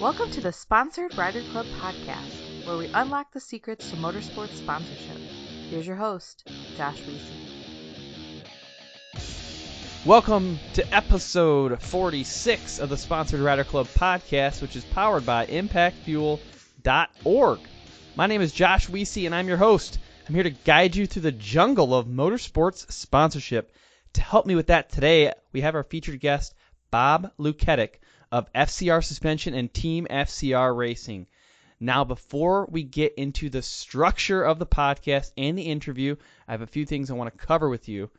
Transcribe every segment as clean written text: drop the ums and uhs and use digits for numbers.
Welcome to the Sponsored Rider Club podcast, where we unlock the secrets to motorsports sponsorship. Here's your host, Josh Weesey. Welcome to episode 46 of the Sponsored Rider Club podcast, which is powered by ImpactFuel.org. My name is Josh Weesey, and I'm your host. I'm here to guide you through the jungle of motorsports sponsorship. To help me with that today, we have our featured guest, Bob Luketic of FCR Suspension and Team FCR Racing. Now, before we get into the structure of the podcast and the interview, I have a few things I want to cover with you.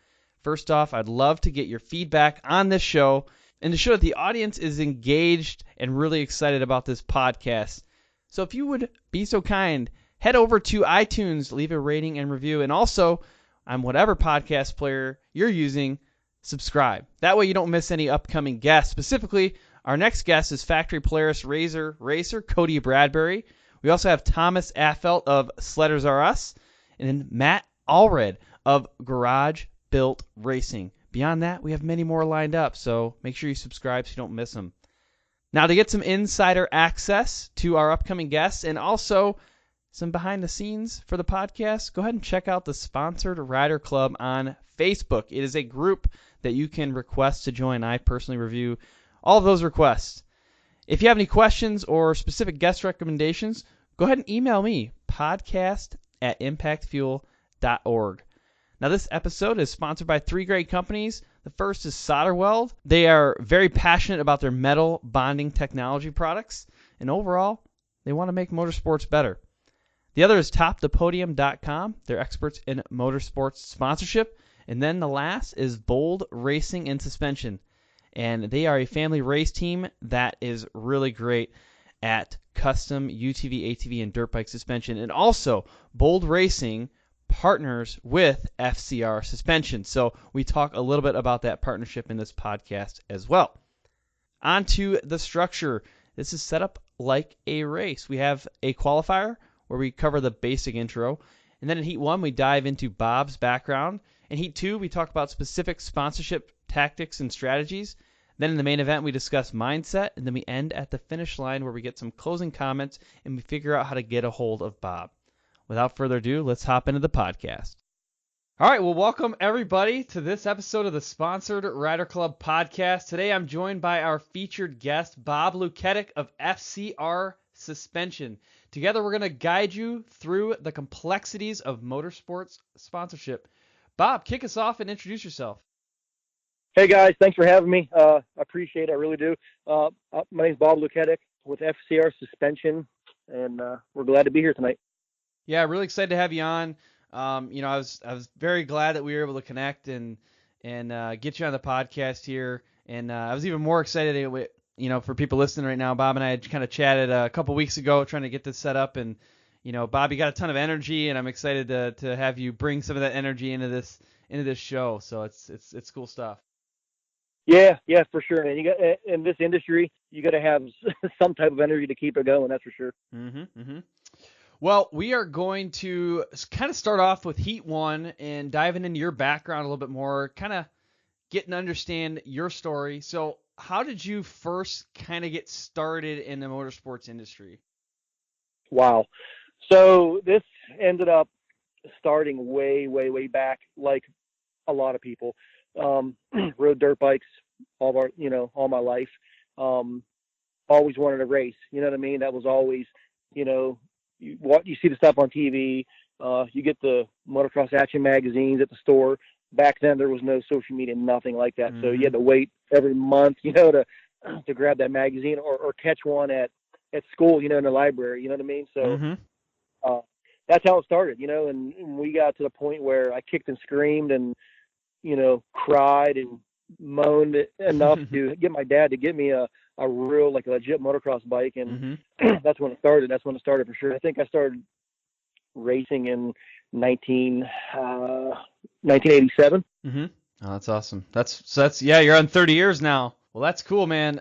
First off, I'd love to get your feedback on this show and to show that the audience is engaged and really excited about this podcast. So if you would be so kind, head over to iTunes, leave a rating and review, and also on whatever podcast player you're using, subscribe. That way you don't miss any upcoming guests. Specifically, our next guest is Factory Polaris racer Cody Bradbury. We also have Thomas Affelt of Sledders R Us, and then Matt Allred of Garage Built Racing. Beyond that, we have many more lined up, so make sure you subscribe so you don't miss them. Now, to get some insider access to our upcoming guests and also some behind the scenes for the podcast, go ahead and check out the Sponsored Rider Club on Facebook. It is a group that you can request to join. I personally review all of those requests. If you have any questions or specific guest recommendations, go ahead and email me, podcast@impactfuel.org. Now, this episode is sponsored by three great companies. The first is Solderweld. They are very passionate about their metal bonding technology products, and overall, they want to make motorsports better. The other is TopThePodium.com. They're experts in motorsports sponsorship. And then the last is Bold Racing and Suspension. And they are a family race team that is really great at custom UTV, ATV, and dirt bike suspension. And also, Bold Racing partners with FCR Suspension. So we talk a little bit about that partnership in this podcast as well. On to the structure. This is set up like a race. We have a qualifier where we cover the basic intro. And then in Heat 1, we dive into Bob's background. In Heat 2, we talk about specific sponsorship tactics and strategies. Then in the main event, we discuss mindset, and then we end at the finish line where we get some closing comments and we figure out how to get a hold of Bob. Without further ado, let's hop into the podcast. All right, well, welcome everybody to this episode of the Sponsored Rider Club podcast. Today I'm joined by our featured guest, Bob Luketic of FCR Suspension. Together, we're going to guide you through the complexities of motorsports sponsorship. Bob, kick us off and introduce yourself. Hey guys, thanks for having me. I appreciate it, I really do. My name's Bob Luketic with FCR Suspension, and we're glad to be here tonight. Yeah, really excited to have you on. I was very glad that we were able to connect and get you on the podcast here, and I was even more excited. For people listening right now, Bob and I had kind of chatted a couple weeks ago trying to get this set up, and Bob, you got a ton of energy, and I'm excited to have you bring some of that energy into this show. So it's cool stuff. Yeah, for sure. And you got in this industry, you got to have some type of energy to keep it going. That's for sure. Mm-hmm. Well, we are going to kind of start off with Heat 1 and diving into your background a little bit more, kind of getting to understand your story. So, how did you first kind of get started in the motorsports industry? Wow. So this ended up starting way, way, way back, like a lot of people. Rode dirt bikes all my life. Always wanted to race. You know what I mean? That was always, you see the stuff on TV. You get the motocross action magazines at the store. Back then there was no social media, nothing like that. Mm-hmm. So you had to wait every month, to grab that magazine or catch one at school, in the library. You know what I mean? So mm-hmm. That's how it started, and we got to the point where I kicked and screamed and, cried and moaned enough to get my dad to get me a real, like a legit motocross bike. And mm-hmm. That's when it started. That's when it started for sure. I think I started racing in 1987. Mm-hmm. Oh, that's awesome. That's you're on 30 years now. Well, that's cool, man.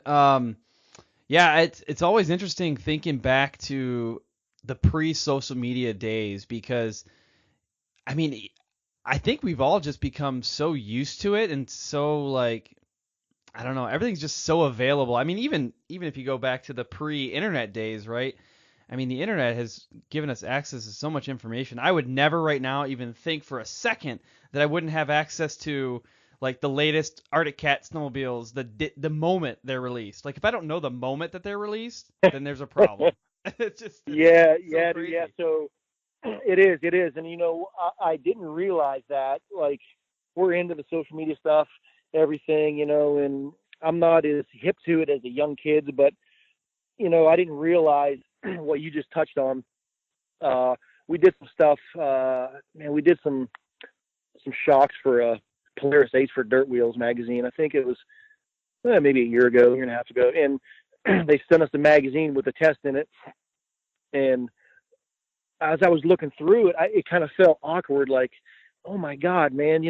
It's always interesting thinking back to the pre-social media days because, I think we've all just become so used to it and so I don't know, everything's just so available. I mean, even if you go back to the pre-internet days, right? I mean, the internet has given us access to so much information. I would never right now even think for a second that I wouldn't have access to like the latest Arctic Cat snowmobiles the moment they're released. Like if I don't know the moment that they're released, then there's a problem. It's Yeah, so yeah, dude, crazy. yeah. So it is, and I didn't realize that. Like, we're into the social media stuff, everything, and I'm not as hip to it as the young kids, but I didn't realize what you just touched on. We did some stuff, man. We did some shocks for Polaris Ace for Dirt Wheels magazine. I think it was maybe a year and a half ago, and they sent us a magazine with a test in it. And as I was looking through it, it kind of felt awkward, like, oh my God, man,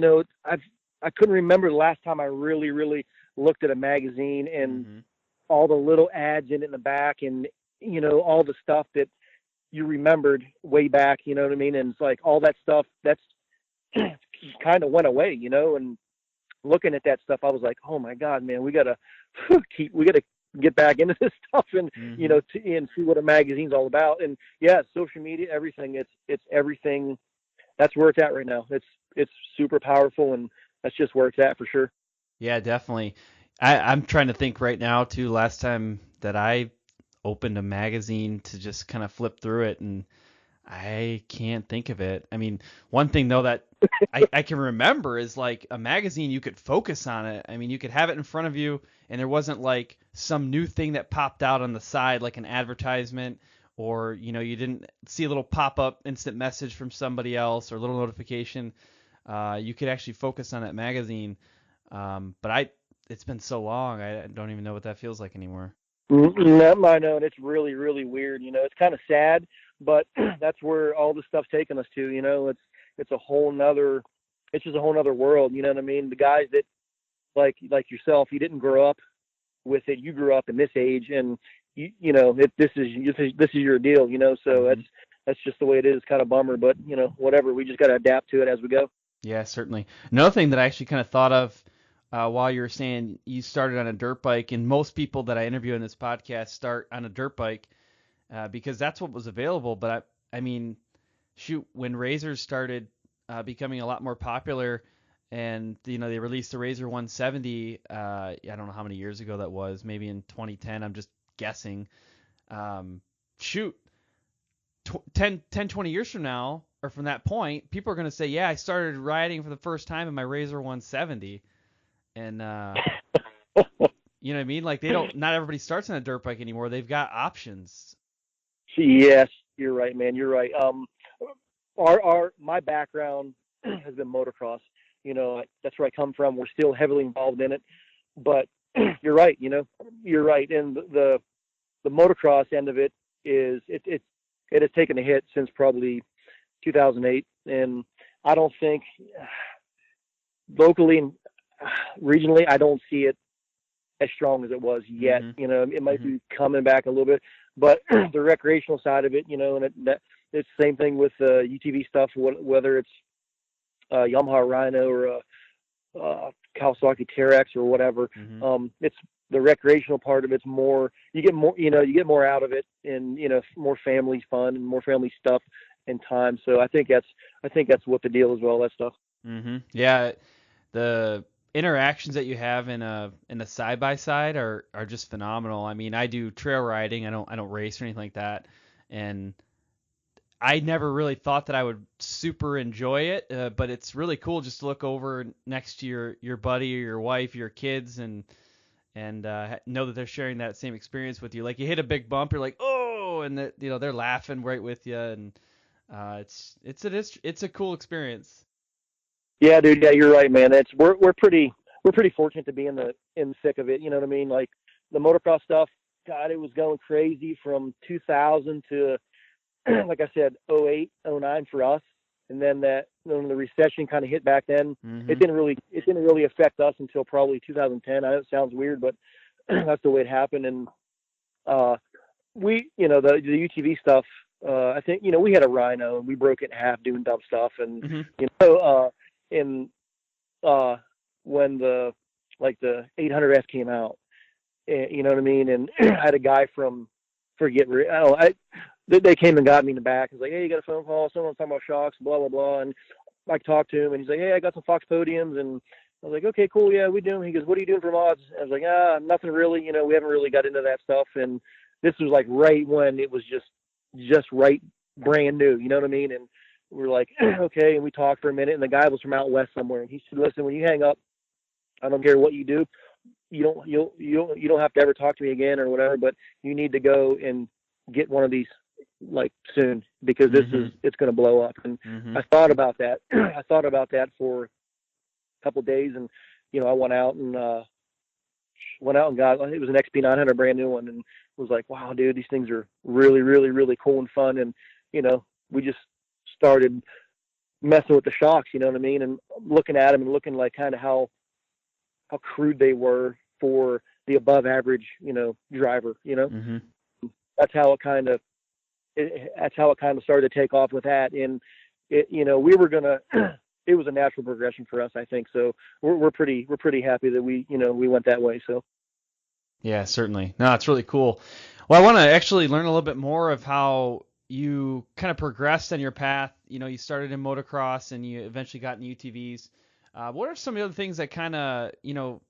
I couldn't remember the last time I really, really looked at a magazine and Mm-hmm. all the little ads in the back, and all the stuff that you remembered way back. You know what I mean? And it's like all that stuff that's kind of went away. And looking at that stuff, I was like, oh my God, man, we gotta get back into this stuff, and Mm-hmm. and see what a magazine's all about. And yeah, social media, everything. It's everything. That's where it's at right now. It's super powerful, and that's just where it's at for sure. Yeah, definitely. I'm trying to think right now too. Last time that I opened a magazine to just kind of flip through it, and I can't think of it. I mean, one thing though that I can remember is like a magazine, you could focus on it. I mean, you could have it in front of you, and there wasn't like some new thing that popped out on the side, like an advertisement, or you didn't see a little pop-up instant message from somebody else or a little notification. You could actually focus on that magazine. But it's been so long, I don't even know what that feels like anymore. I know, and it's really, really weird. It's kind of sad, but that's where all this stuff's taken us to. It's a whole nother, it's just a whole nother world. You know what I mean? The guys that like yourself, you didn't grow up with it. You grew up in this age, and this is your deal. So Hmm. that's just the way it is. It's kind of bummer, but whatever. We just got to adapt to it as we go. Yeah, certainly. Another thing that I actually kind of thought of while you were saying you started on a dirt bike, and most people that I interview in this podcast start on a dirt bike because that's what was available. But I mean, shoot, when Razors started becoming a lot more popular, and they released the Razor 170, I don't know how many years ago that was, maybe in 2010. I'm just guessing. Um, shoot, 20 years from now, or from that point, people are going to say, yeah, I started riding for the first time in my Razor 170. And, you know what I mean? Like, not everybody starts on a dirt bike anymore. They've got options. Yes, you're right, man. You're right. My background has been motocross. That's where I come from. We're still heavily involved in it, but you're right. You're right. And the motocross end of it it has taken a hit since probably 2008, and I don't think locally and regionally, I don't see it as strong as it was yet. Hmm. It might Hmm. be coming back a little bit, but the recreational side of it, and it's the same thing with UTV stuff, whether it's Yamaha Rhino or Kawasaki Terex or whatever. Hmm. It's the recreational part of it's more. You get more out of it, and more family fun and more family stuff and time. So I think that's what the deal is with all that stuff. Yeah, the interactions that you have in a side by side are just phenomenal. I mean, I do trail riding. I don't race or anything like that, and I never really thought that I would super enjoy it, but it's really cool just to look over next to your buddy or your wife, your kids, and know that they're sharing that same experience with you. Like you hit a big bump, you're like, oh, and they're laughing right with you, and it's a cool experience. Yeah, dude. Yeah, you're right, man. We're pretty fortunate to be in the thick of it. You know what I mean? Like the motocross stuff. God, it was going crazy from 2000 to like I said, '08, '09 for us, and then that when the recession kind of hit back then, it Hmm. didn't really affect us until probably 2010. I know it sounds weird, but that's the way it happened. And uh, the UTV stuff. I think we had a Rhino and we broke it in half doing dumb stuff, and Hmm. you know, uh, in when the like the 800F came out, and, you know what I mean? And I had a guy from, they came and got me in the back. It's like, hey, you got a phone call, someone's talking about shocks, blah, blah, blah. And I talked to him, and he's like, hey, I got some Fox podiums. And I was like, okay, cool, yeah, we do. He goes, what are you doing for mods? I was like, nothing really, you know, we haven't really got into that stuff. And this was like right when it was just right, brand new, you know what I mean? And we were like, okay, and we talked for a minute, and the guy was from out west somewhere, and he said, listen, when you hang up, I don't care what you do, you don't have to ever talk to me again or whatever, but you need to go and get one of these like soon, because it's going to blow up. And I thought about that. I thought about that for a couple of days, and you know, I went out and got, it was an XP900, brand new one, and was like, wow, dude, these things are really, really, really cool and fun. And you know, we just started messing with the shocks, you know what I mean, and looking at them and looking like kind of how crude they were for the above average, you know, driver, you know. That's how it kind of started to take off with that. And it, you know, we were gonna it was a natural progression for us, I think. So we're pretty happy that we went that way. So yeah, certainly. No, it's really cool. Well, I want to actually learn a little bit more of how you kind of progressed on your path. You know, you started in motocross and you eventually got in UTVs. What are some of the other things that kind of, you know,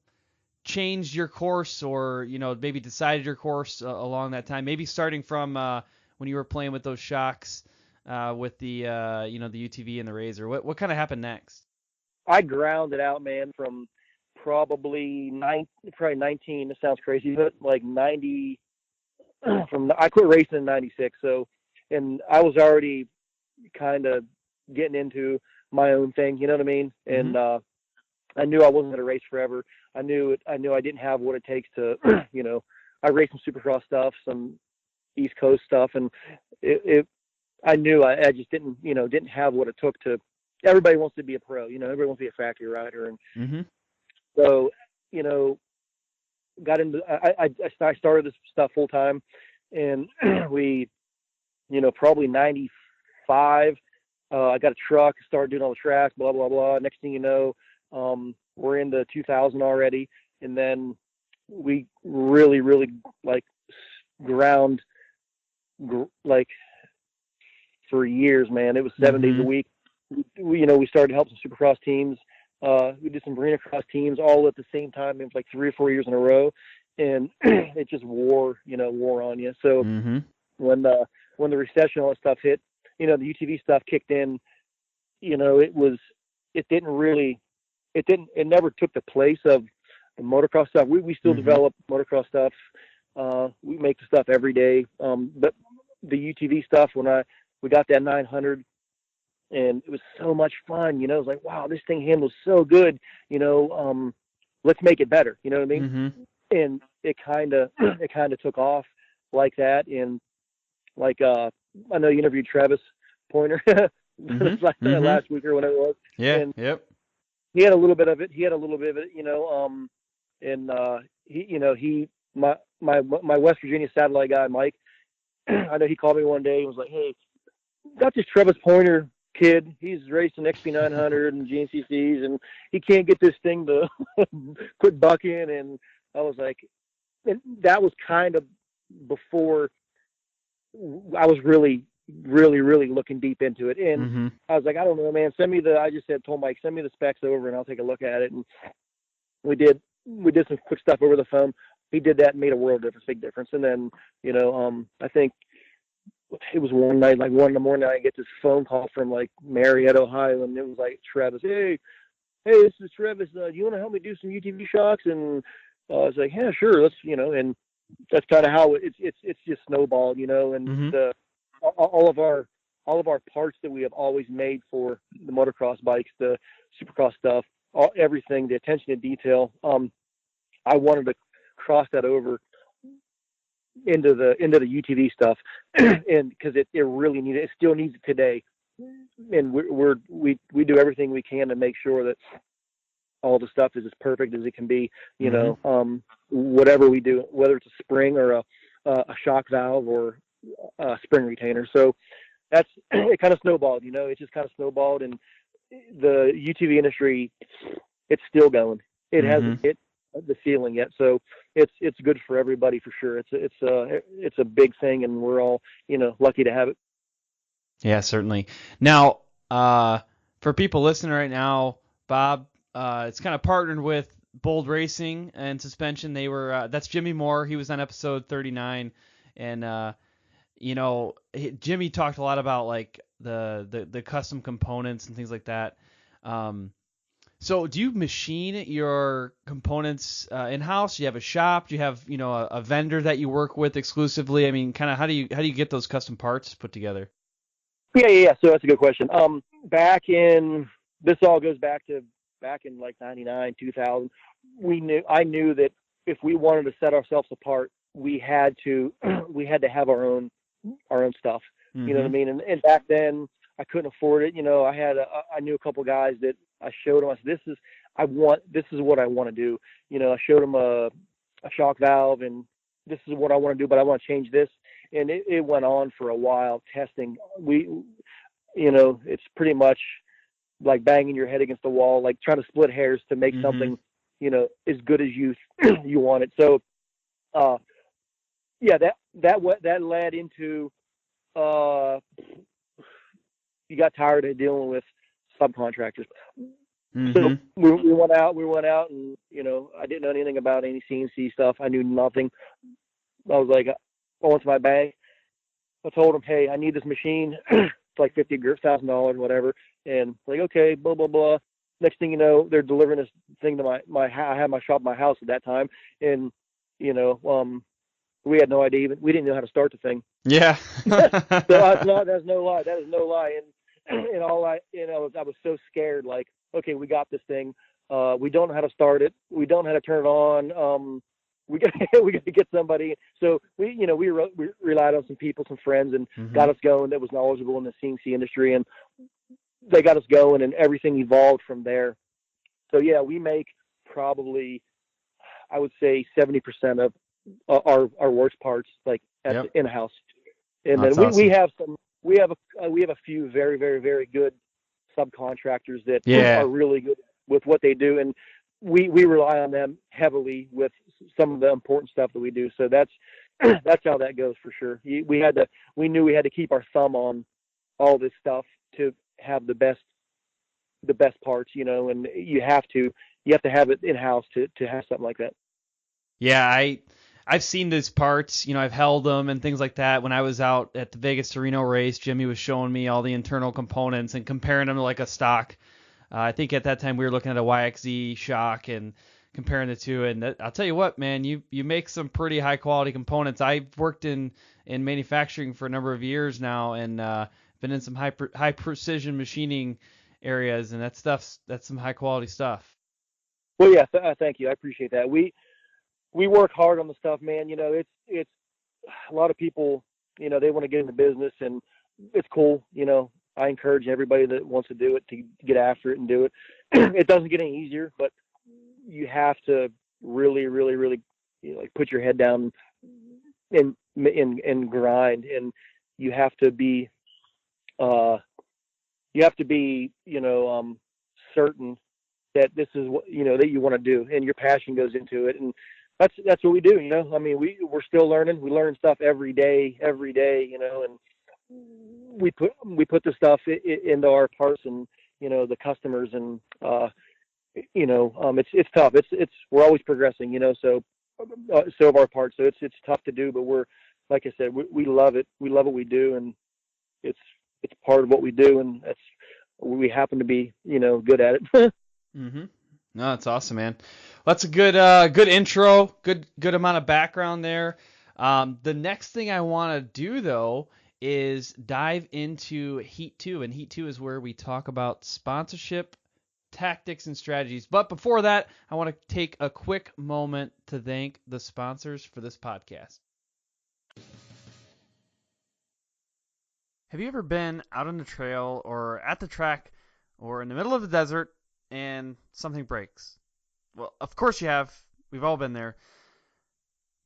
changed your course, or, you know, maybe decided your course along that time? Maybe starting from when you were playing with those shocks with the, you know, the UTV and the Razor. What kind of happened next? I grounded out, man, from probably 19. It sounds crazy, but like 90. I quit racing in 96. So, and I was already kind of getting into my own thing, you know what I mean? And I knew I wasn't going to race forever. I knew I didn't have what it takes to, you know, I raced some Supercross stuff, some East Coast stuff, and I knew I just didn't have what it took to. Everybody wants to be a pro, you know. Everybody wants to be a factory rider, and so, you know, got into. I started this stuff full time, and we, you know, probably 95. I got a truck, started doing all the tracks, blah blah blah. Next thing you know, we're into 2000 already, and then we really like ground like for years, man. It was 7 days a week. We started to help some Supercross teams. We did some Arena Cross teams all at the same time. It was like 3 or 4 years in a row, and it just wore on you. So when the recession, all that stuff hit, you know, the UTV stuff kicked in. You know, it never took the place of the motocross stuff. We still develop motocross stuff. We make the stuff every day. But the UTV stuff, when we got that 900, and it was so much fun, you know, it was like, wow, this thing handles so good, you know, let's make it better. You know what I mean? And it kind of took off like that. And like, I know you interviewed Travis Pointer last week or whatever it was. Yeah. And yep. He had a little bit of it. You know, and he, you know, my West Virginia satellite guy, Mike, I know he called me one day and was like, hey, got this Travis Pointer kid. He's racing XP900 and GNCCs, and he can't get this thing to quit bucking. And I was like, and that was kind of before I was really looking deep into it. And I was like, I don't know, man, told Mike, send me the specs over and I'll take a look at it. And we did some quick stuff over the phone. He did that and made a world difference, big difference. And then, you know, I think it was one night, like 1 a.m, I get this phone call from like Marietta, Ohio, and it was like, Travis, hey, this is Travis. Do you want to help me do some UTV shocks? And I was like, yeah, sure, let's, you know. And that's kind of how it's just snowballed, you know. And all of our parts that we have always made for the motocross bikes, the Supercross stuff, everything, the attention to detail. I wanted to cross that over into the UTV stuff, and because it really needed, it still needs it today. And we do everything we can to make sure that all the stuff is as perfect as it can be. You know, whatever we do, whether it's a spring or a shock valve or a spring retainer. So that's it. Kind of snowballed, you know. It just kind of snowballed, and the UTV industry, it's still going. It hasn't. the ceiling yet. So it's good for everybody for sure. It's a big thing, and we're all lucky to have it. Yeah, certainly. Now, for people listening right now, Bob, it's kind of partnered with Bold Racing and Suspension. They were that's Jimmy Moore. He was on episode 39, and Jimmy talked a lot about like the custom components and things like that. So do you machine your components in-house? Do you have a shop? Do you have a vendor that you work with exclusively? I mean, kind of how do you get those custom parts put together? Yeah. So that's a good question. This all goes back in like 99, 2000. I knew that if we wanted to set ourselves apart, we had to have our own stuff. Mm-hmm. You know what I mean? And back then I couldn't afford it. I knew a couple guys that I showed them. I said, this is what I want to do. I showed them a shock valve, and this is what I want to do, but I want to change this. And it went on for a while testing. It's pretty much like banging your head against the wall, like trying to split hairs to make something, as good as you want it. So, that led into, you got tired of dealing with subcontractors. Mm-hmm. So we went out and, I didn't know anything about any CNC stuff. I knew nothing. I was like, I went to my bank. I told them, hey, I need this machine. It's like $50,000, whatever. And like, okay, blah, blah, blah. Next thing you know, they're delivering this thing to I had my shop, my house at that time. And, we had no idea we didn't know how to start the thing. Yeah. So that's no lie. That is no lie. And all I was so scared, like, okay, we got this thing. We don't know how to start it. We don't know how to turn it on. We got to get somebody. So we relied on some people, some friends, and got us going that was knowledgeable in the CNC industry, and they got us going, and everything evolved from there. So yeah, we make probably, I would say 70% of our worst parts, like in house. And That's then awesome. we have a few very, very, very good subcontractors that are really good with what they do, and we rely on them heavily with some of the important stuff that we do. So that's how that goes for sure. We knew we had to keep our thumb on all this stuff to have the best parts, and you have to have it in house to have something like that. Yeah, I've seen these parts, I've held them and things like that. When I was out at the Vegas to Reno race, Jimmy was showing me all the internal components and comparing them to like a stock. I think at that time we were looking at a YXZ shock and comparing the two. And I'll tell you what, man, you make some pretty high quality components. I've worked in manufacturing for a number of years now, and been in some high precision machining areas, and that's some high quality stuff. Well, yeah, thank you. I appreciate that. We work hard on the stuff, man. It's a lot of people, they want to get in the business, and it's cool. I encourage everybody that wants to do it to get after it and do it. It doesn't get any easier, but you have to really, really, really, like put your head down and grind, and you have to be, certain that this is what, that you want to do, and your passion goes into it. And that's what we do. I mean, we're still learning. We learn stuff every day, and we put the stuff into our parts and, the customers, and, it's tough. We're always progressing, so of our parts. So it's tough to do, but we're, like I said, we love it. We love what we do, and it's part of what we do, and we happen to be, good at it. Mm-hmm. No, that's awesome, man. That's a good intro, good amount of background there. The next thing I want to do, though, is dive into Heat 2, and Heat 2 is where we talk about sponsorship, tactics, and strategies. But before that, I want to take a quick moment to thank the sponsors for this podcast. Have you ever been out on the trail or at the track or in the middle of the desert and something breaks? Well, of course you have. We've all been there.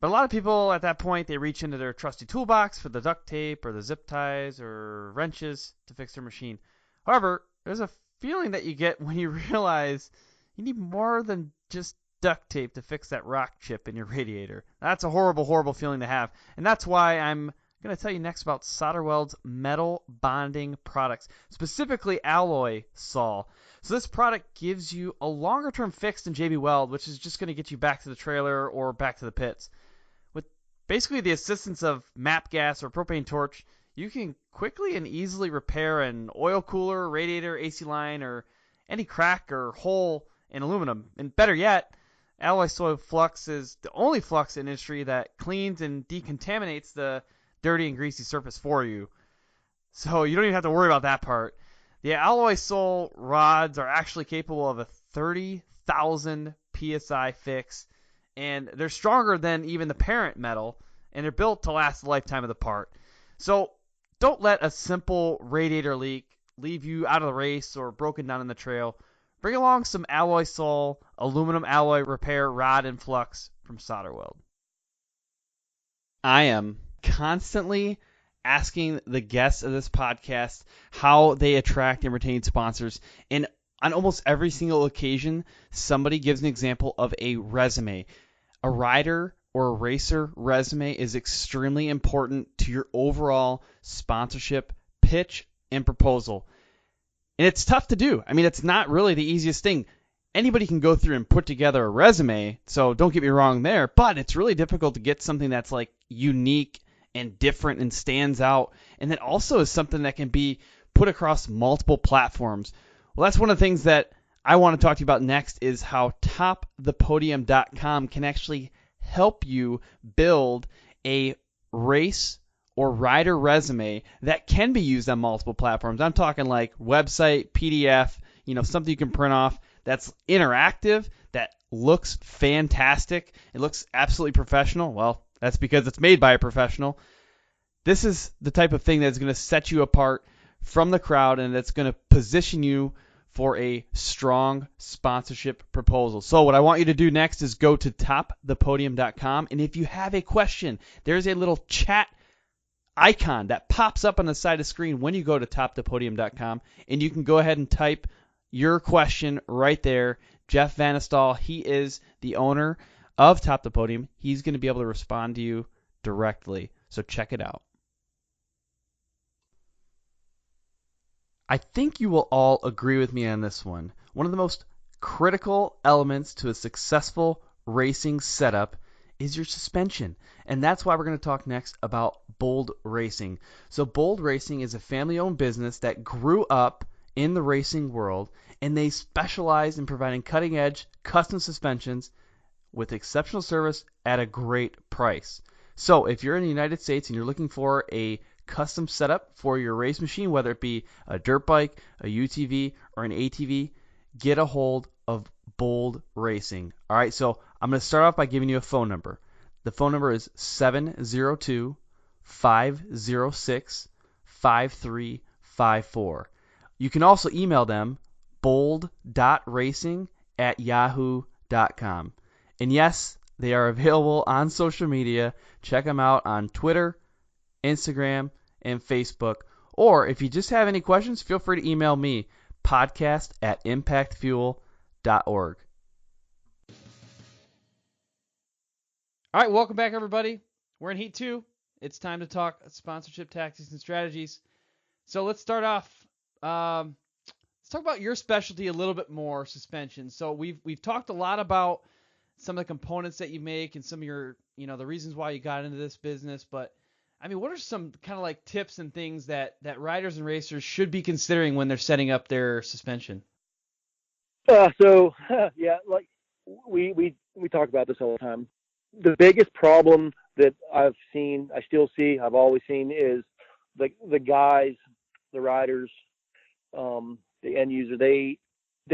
But a lot of people at that point, they reach into their trusty toolbox for the duct tape or the zip ties or wrenches to fix their machine. However, there's a feeling that you get when you realize you need more than just duct tape to fix that rock chip in your radiator. That's a horrible, horrible feeling to have. And that's why I'm going to tell you next about Solderweld's metal bonding products, specifically alloy sol. So this product gives you a longer term fix than JB Weld, which is just going to get you back to the trailer or back to the pits. With basically the assistance of MAP gas or propane torch, you can quickly and easily repair an oil cooler, radiator, AC line, or any crack or hole in aluminum. And better yet, alloy soil flux is the only flux in industry that cleans and decontaminates the dirty and greasy surface for you. So you don't even have to worry about that part. The alloy sol rods are actually capable of a 30,000 psi fix, and they're stronger than even the parent metal, and they're built to last the lifetime of the part. So don't let a simple radiator leak leave you out of the race or broken down in the trail. Bring along some alloy sol aluminum alloy repair rod and flux from Solderweld. I am constantly asking the guests of this podcast how they attract and retain sponsors. And on almost every single occasion, somebody gives an example of a resume. A rider or a racer resume is extremely important to your overall sponsorship pitch and proposal. And it's tough to do. I mean, it's not really the easiest thing. Anybody can go through and put together a resume, so don't get me wrong there, but it's really difficult to get something that's like unique and different and stands out, and that also is something that can be put across multiple platforms. Well, that's one of the things that I want to talk to you about next, is how topthepodium.com can actually help you build a race or rider resume that can be used on multiple platforms. I'm talking like website, PDF, something you can print off that's interactive, that looks fantastic. It looks absolutely professional. Well, that's because it's made by a professional. This is the type of thing that's going to set you apart from the crowd, and that's going to position you for a strong sponsorship proposal. So what I want you to do next is go to topthepodium.com, and if you have a question, there's a little chat icon that pops up on the side of the screen when you go to topthepodium.com, and you can go ahead and type your question right there. Jeff Vanestal, he is the owner of Top the Podium. He's going to be able to respond to you directly. So check it out. I think you will all agree with me on this one. One of the most critical elements to a successful racing setup is your suspension. And that's why we're going to talk next about Bold Racing. So Bold Racing is a family-owned business that grew up in the racing world, and they specialize in providing cutting-edge custom suspensions with exceptional service at a great price. So if you're in the United States and you're looking for a custom setup for your race machine, whether it be a dirt bike, a UTV, or an ATV, get a hold of Bold Racing. All right, so I'm going to start off by giving you a phone number. The phone number is 702-506-5354. You can also email them bold.racing@yahoo.com. And yes, they are available on social media. Check them out on Twitter, Instagram, and Facebook. Or if you just have any questions, feel free to email me, podcast@impactfuel.org. All right, welcome back, everybody. We're in Heat 2. It's time to talk sponsorship tactics and strategies. So let's start off. Let's talk about your specialty a little bit more, suspension. So we've talked a lot about some of the components that you make and some of your, the reasons why you got into this business. But I mean, what are some kind of like tips and things that riders and racers should be considering when they're setting up their suspension? Yeah, like we talk about this all the time. The biggest problem that I've always seen is the guys, the riders, the end user, they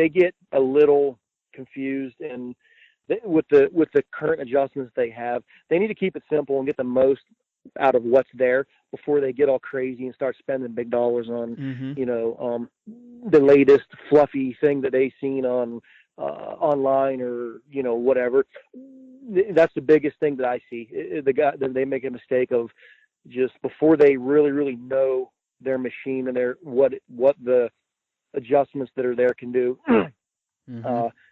get a little confused, and with the current adjustments they have, they need to keep it simple and get the most out of what's there before they get all crazy and start spending big dollars on, the latest fluffy thing that they've seen on online or, whatever. That's the biggest thing that I see. They make a mistake of just before they really, really know their machine and what the adjustments that are there can do.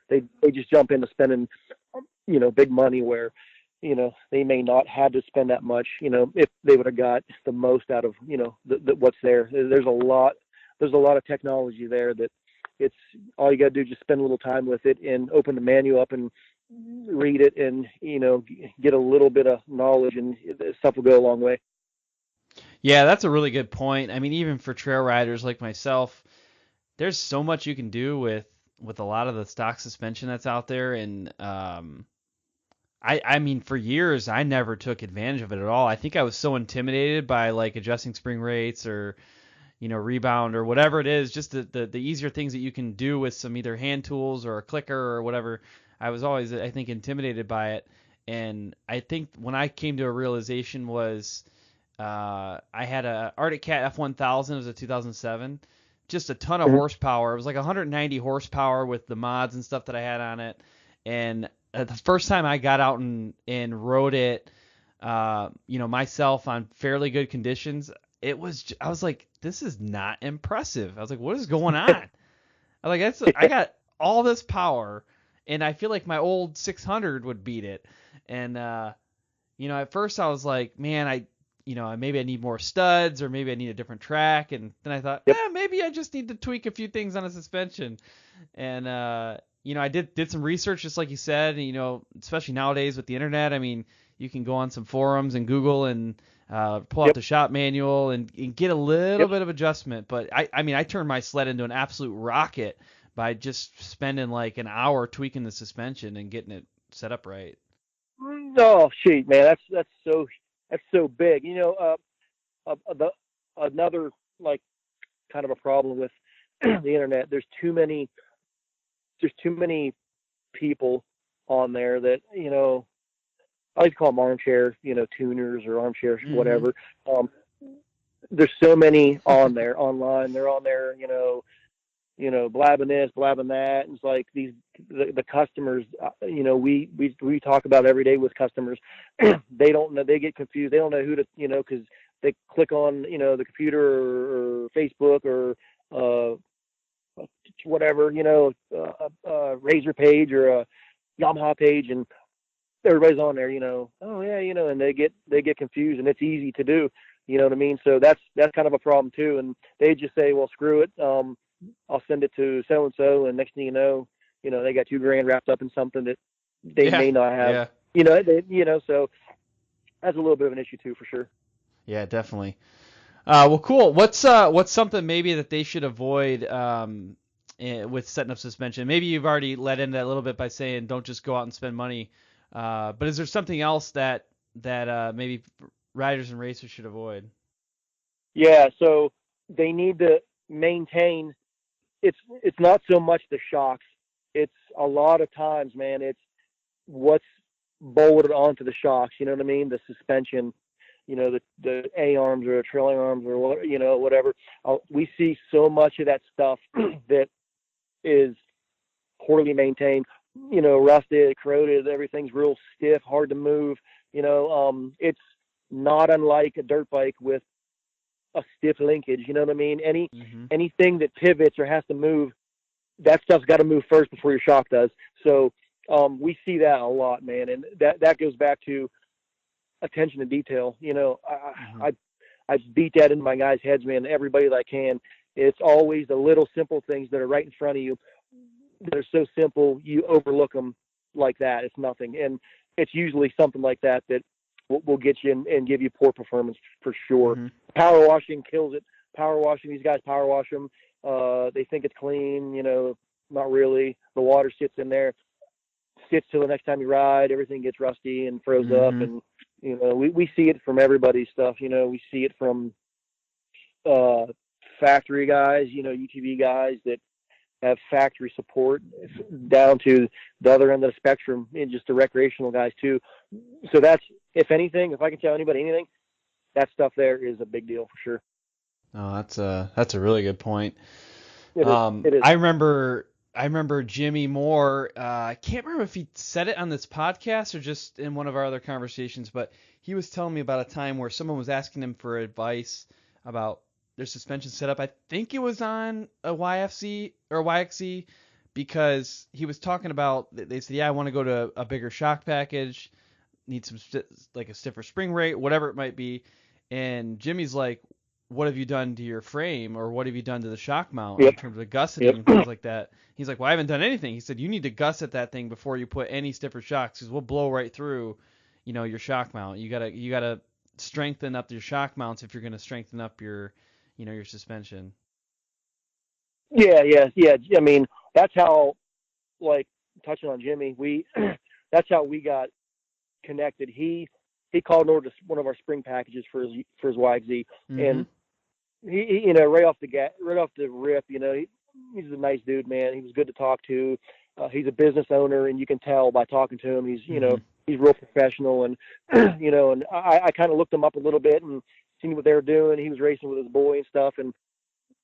They just jump into spending big money where, they may not had to spend that much, if they would have got the most out of, what's there. There's a lot of technology there that it's all you got to do is just spend a little time with it and open the manual up and read it and, get a little bit of knowledge, and stuff will go a long way. Yeah, that's a really good point. I mean, even for trail riders like myself, there's so much you can do with a lot of the stock suspension that's out there. And I mean, for years, I never took advantage of it at all. I think I was so intimidated by like adjusting spring rates or, rebound or whatever it is, just the easier things that you can do with some either hand tools or a clicker or whatever. I was always, I think, intimidated by it. And I think when I came to a realization was I had a Arctic Cat F1000. It was a 2007. Just a ton of horsepower. It was like 190 horsepower with the mods and stuff that I had on it. And the first time I got out and rode it, myself on fairly good conditions, I was like, this is not impressive. I was like, what is going on? I got all this power, and I feel like my old 600 would beat it. And, at first I was like, man, maybe I need more studs, or maybe I need a different track. And then I thought, maybe I just need to tweak a few things on a suspension. And, I did some research, just like you said, especially nowadays with the internet. I mean, you can go on some forums and Google and pull out the shop manual and get a little bit of adjustment. But I turned my sled into an absolute rocket by just spending like an hour tweaking the suspension and getting it set up right. Oh, shoot, man, that's so big. Another like kind of a problem with the internet. There's too many people on there that, I like to call them armchair, tuners or armchair whatever. There's so many on there online. They're on there, blabbing this, blabbing that. And it's like the customers, we talk about every day with customers. They don't know, they get confused. They don't know who to, because they click on, the computer or Facebook or whatever, a Razor page or a Yamaha page, and everybody's on there, oh yeah, and they get confused, and it's easy to do, you know what I mean? So that's kind of a problem too. And they just say, well, screw it. I'll send it to so-and-so. And next thing you know, they got $2,000 wrapped up in something that they may not have, so that's a little bit of an issue too, for sure. Yeah, definitely. Well, cool. What's something maybe that they should avoid with setting up suspension? Maybe you've already led into that a little bit by saying don't just go out and spend money. But is there something else that maybe riders and racers should avoid? Yeah, so they need to maintain. It's not so much the shocks. It's a lot of times, man. It's what's bolted onto the shocks. You know what I mean? The suspension. The A arms or trailing arms or whatever. We see so much of that stuff that is poorly maintained, rusted, corroded, everything's real stiff, hard to move. It's not unlike a dirt bike with a stiff linkage, you know what I mean? Anything that pivots or has to move, that stuff's got to move first before your shock does. So we see that a lot, man. And that goes back to attention to detail. I beat that into my guys' heads, man, everybody that I can. It's always the little simple things that are right in front of you that are so simple, you overlook them like that. It's nothing. And it's usually something like that will get you and give you poor performance for sure. Power washing kills it. Power washing, these guys power wash them. They think it's clean, not really. The water sits in there, sits till the next time you ride. Everything gets rusty and froze up. And, we see it from everybody's stuff. We see it from factory guys, UTV guys that have factory support, down to the other end of the spectrum, and just the recreational guys too. So that's, if anything, if I can tell anybody anything, that stuff there is a big deal for sure. Oh, that's a really good point. It is. I remember Jimmy Moore. I can't remember if he said it on this podcast or just in one of our other conversations, but he was telling me about a time where someone was asking him for advice about their suspension setup. I think it was on a YFC or YXC, because he was talking about, they said, yeah, I want to go to a bigger shock package, need some like a stiffer spring rate, whatever it might be. And Jimmy's like, what have you done to your frame, or what have you done to the shock mount in Yep. terms of gusseting Yep. and things like that? He's like, well, I haven't done anything. He said, you need to gusset that thing before you put any stiffer shocks, because we'll blow right through, your shock mount. You gotta strengthen up your shock mounts if you're gonna strengthen up your suspension. Yeah. I mean, that's how, like, touching on Jimmy, that's how we got connected. He called in order to one of our spring packages for his YXZ, Mm-hmm. and he right off the rip, he's a nice dude, man. He was good to talk to. He's a business owner, and you can tell by talking to him. He's he's real professional, and and I kind of looked him up a little bit and seen what they were doing. He was racing with his boy and stuff, and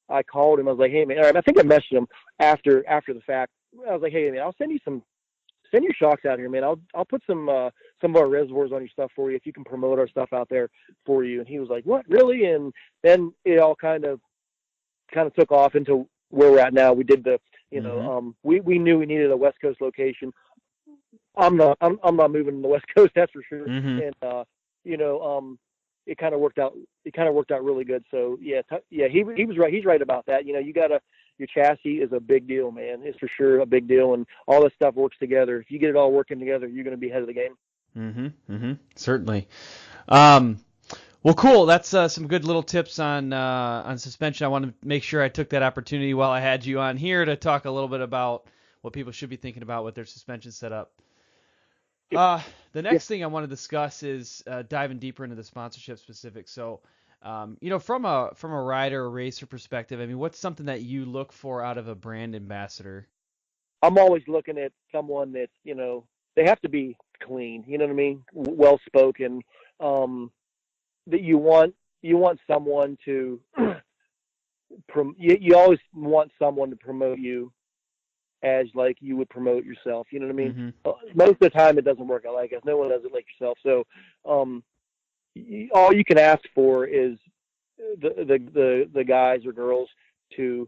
I called him. I was like, hey man, I think I messaged him after the fact. I was like, hey man, I'll send your shocks out here, man. I'll put some of our reservoirs on your stuff for you if you can promote our stuff out there for you. And he was like, what, really? And then it all kind of took off into where we're at now. We did the we knew we needed a West Coast location. I'm not moving to the West Coast, that's for sure. Mm-hmm. And it kind of worked out. It kind of worked out really good. So he was right. He's right about that. Your chassis is a big deal, man. It's for sure a big deal, and all this stuff works together. If you get it all working together, you're going to be ahead of the game. Mm-hmm. Certainly. Well, cool. That's some good little tips on suspension. I want to make sure I took that opportunity while I had you on here to talk a little bit about what people should be thinking about with their suspension setup. The next thing I want to discuss is diving deeper into the sponsorship specifics. So, from a rider or racer perspective, I mean, what's something that you look for out of a brand ambassador? I'm always looking at someone that's, they have to be clean. You know what I mean? Well spoken. That you want someone to. You always want someone to promote you as like you would promote yourself. You know what I mean? Mm-hmm. Most of the time it doesn't work out like us. No one does it like yourself. So all you can ask for is the guys or girls to,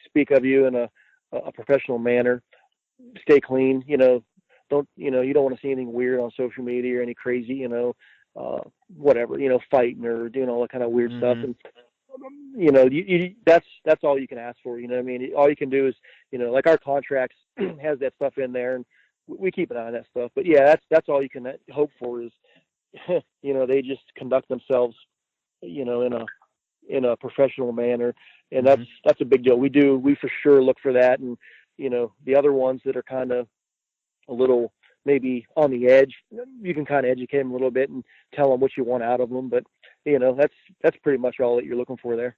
speak of you in a professional manner. Stay clean. You don't want to see anything weird on social media or any crazy, whatever, fighting or doing all that kind of weird stuff. And that's all you can ask for. You know what I mean? All you can do is, like our contracts has that stuff in there, and we keep an eye on that stuff. But yeah, that's all you can hope for is, they just conduct themselves, in a professional manner, and that's a big deal. We for sure look for that, and the other ones that are kind of a little maybe on the edge, you can kind of educate them a little bit and tell them what you want out of them. But that's pretty much all that you're looking for there.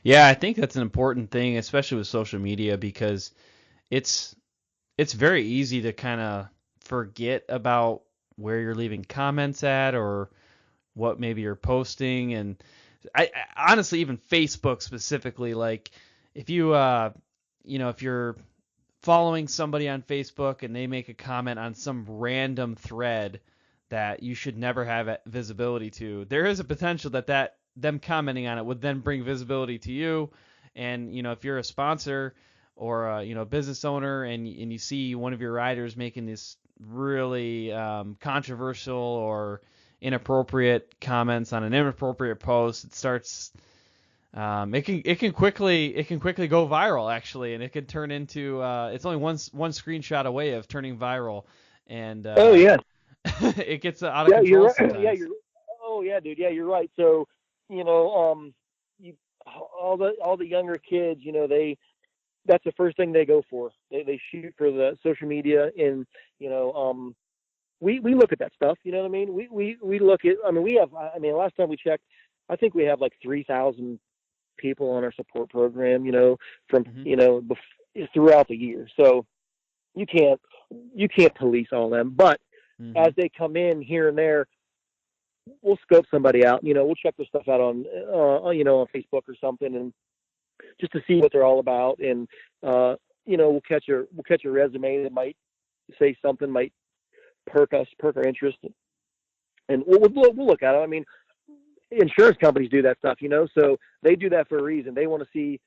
Yeah, I think that's an important thing, especially with social media, because it's very easy to kind of forget about where you're leaving comments at or what maybe you're posting. And I honestly, even Facebook specifically, like if you if you're following somebody on Facebook and they make a comment on some random thread that you should never have visibility to, there is a potential that them commenting on it would then bring visibility to you. And if you're a sponsor or a business owner and you see one of your riders making this really controversial or inappropriate comments on an inappropriate post, it starts it can quickly go viral, actually, and it can turn into it's only one screenshot away of turning viral, and it gets out of control. You're right. Sometimes. Dude. Yeah, you're right. So all the younger kids, that's the first thing they go for. They shoot for the social media, and we look at that stuff. You know what I mean? We look at. We have. Last time we checked, I think we have like 3,000 people on our support program. From throughout the year. So you can't police all them, but as they come in here and there, we'll scope somebody out. We'll check their stuff out on on Facebook or something, and just to see what they're all about. And we'll catch a resume that might say something, might perk our interest, and we'll look at it. Insurance companies do that stuff, so they do that for a reason. They want to see,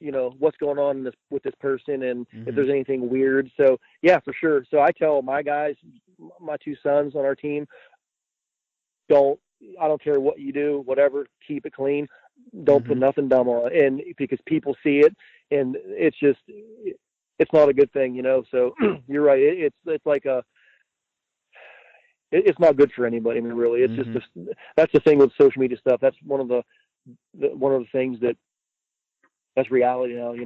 what's going on with this person, and if there's Mm-hmm. anything weird. So yeah, for sure. So I tell my guys, my two sons on our team, don't I don't care what you do, whatever, keep it clean. Don't put Mm-hmm. nothing dumb on it, and because people see it, and it's not a good thing. So you're right. It's like it's not good for anybody. I mean, really, it's just Mm-hmm. that's the thing with social media stuff. That's one of the things that's reality now. You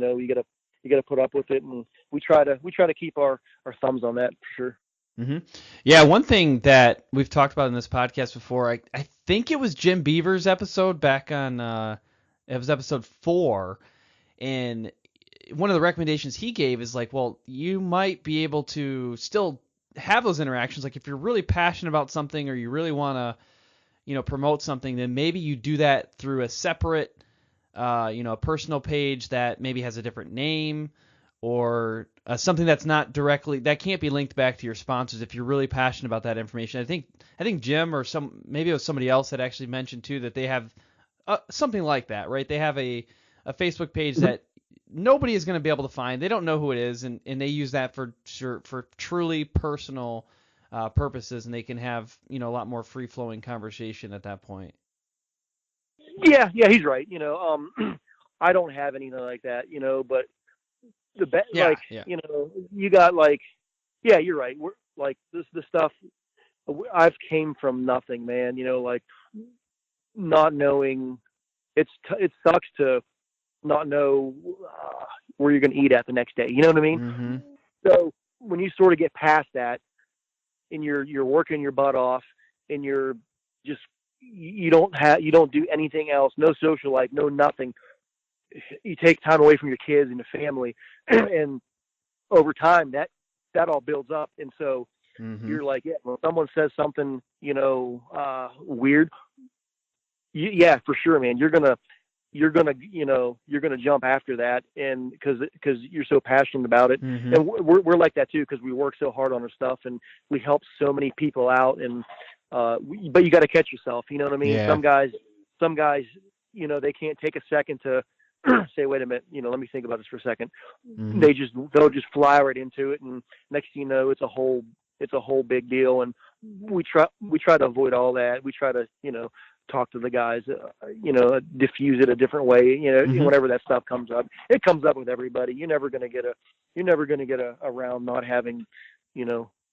gotta put up with it, and we try to keep our thumbs on that for sure. Mm-hmm. Yeah, one thing that we've talked about in this podcast before, I think it was Jim Beaver's episode back on, it was episode 4, and one of the recommendations he gave is like, well, you might be able to still have those interactions. Like if you're really passionate about something or you really want to, promote something, then maybe you do that through a separate, a personal page that maybe has a different name or something that's not directly that can't be linked back to your sponsors if you're really passionate about that information. I think Jim or maybe it was somebody else that actually mentioned too that they have something like that, right? They have a Facebook page that nobody is going to be able to find. They don't know who it is, and they use that for truly personal purposes, and they can have a lot more free flowing conversation at that point. Yeah, he's right. I don't have anything like that. But Yeah, yeah. you got like, yeah, you're right. We're like this stuff. I've came from nothing, man. Like not knowing. It sucks to not know where you're going to eat at the next day. You know what I mean? Mm-hmm. So when you sort of get past that, and you're working your butt off, and you're just you don't do anything else, no social life, no nothing. You take time away from your kids and your family, and over time that all builds up, and so Mm-hmm. you're like, yeah, when someone says something, weird, yeah, for sure, man, you're gonna jump after that, and because you're so passionate about it, Mm-hmm. and we're like that too because we work so hard on our stuff, and we help so many people out, and but you got to catch yourself. You know what I mean? Yeah. Some guys, they can't take a second to say, wait a minute, let me think about this for a second. Mm-hmm. They'll just fly right into it, and next thing you know, it's a whole big deal, and we try to avoid all that. We try to talk to the guys, diffuse it a different way. Mm-hmm. Whenever that stuff comes up, it comes up with everybody. You're never gonna get around not having,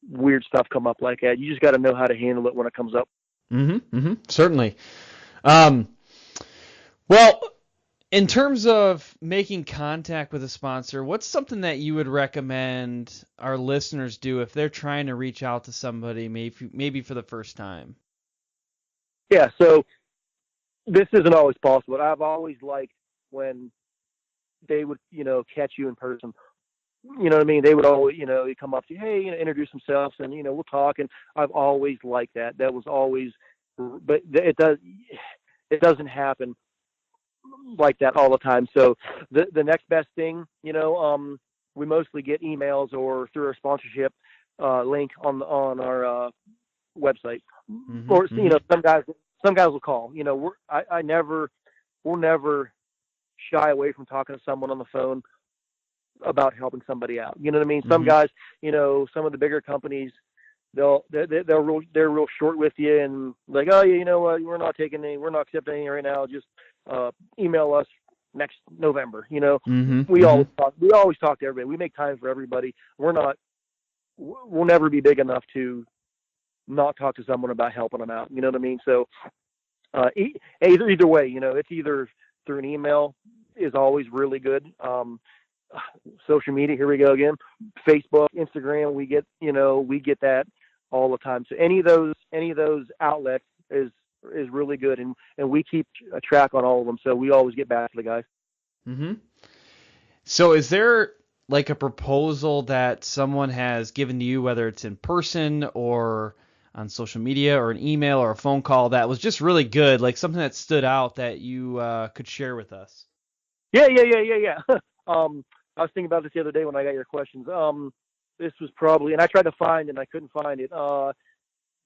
weird stuff come up like that. You just got to know how to handle it when it comes up. Mm-hmm. Mm-hmm. Certainly. Um, well, in terms of making contact with a sponsor, what's something that you would recommend our listeners do if they're trying to reach out to somebody maybe for the first time? Yeah. So this isn't always possible, but I've always liked when they would, catch you in person. You know what I mean? They would always, they come up to you, hey, introduce themselves, and we'll talk. And I've always liked that. That was always, but it doesn't happen like that all the time. So the next best thing, we mostly get emails or through our sponsorship link on our website, Mm-hmm. or Mm-hmm. some guys will call. We'll never shy away from talking to someone on the phone about helping somebody out. You know what I mean? Some Mm-hmm. guys, some of the bigger companies, they're real short with you, and like, oh yeah, you know what, we're not accepting any right now. Just email us next November. Mm-hmm. We Mm-hmm. always talk to everybody. We make time for everybody. We'll never be big enough to not talk to someone about helping them out. You know what I mean? So either way, it's either through an email is always really good. Social media, here we go again. Facebook, Instagram, we get that all the time. So any of those outlets is really good, and we keep a track on all of them. So we always get back to the guys. Mm-hmm. So is there like a proposal that someone has given to you, whether it's in person or on social media or an email or a phone call that was just really good, like something that stood out that you could share with us? Yeah. I was thinking about this the other day when I got your questions. This was probably, and I tried to find it and I couldn't find it.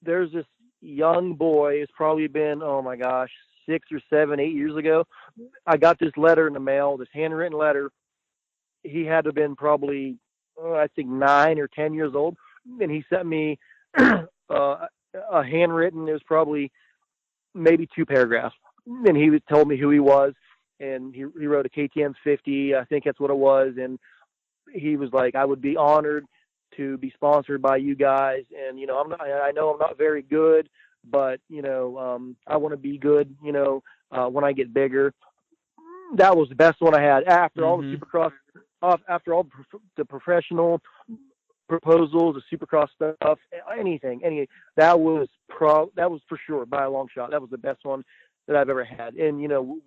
There's this young boy. It's probably been, oh my gosh, 6 or 7, 8 years ago, I got this letter in the mail, this handwritten letter. He had to have been probably, I think 9 or 10 years old. And he sent me a handwritten, it was probably maybe 2 paragraphs. And he told me who he was. And he wrote a KTM 50, I think that's what it was. And he was like, I would be honored to be sponsored by you guys. And, you know, I know I'm not very good, but, you know, I want to be good, you know, when I get bigger. That was the best one I had after all the Supercross, after all the professional proposals, the Supercross stuff, anything. That was for sure by a long shot. That was the best one that I've ever had. And, you know,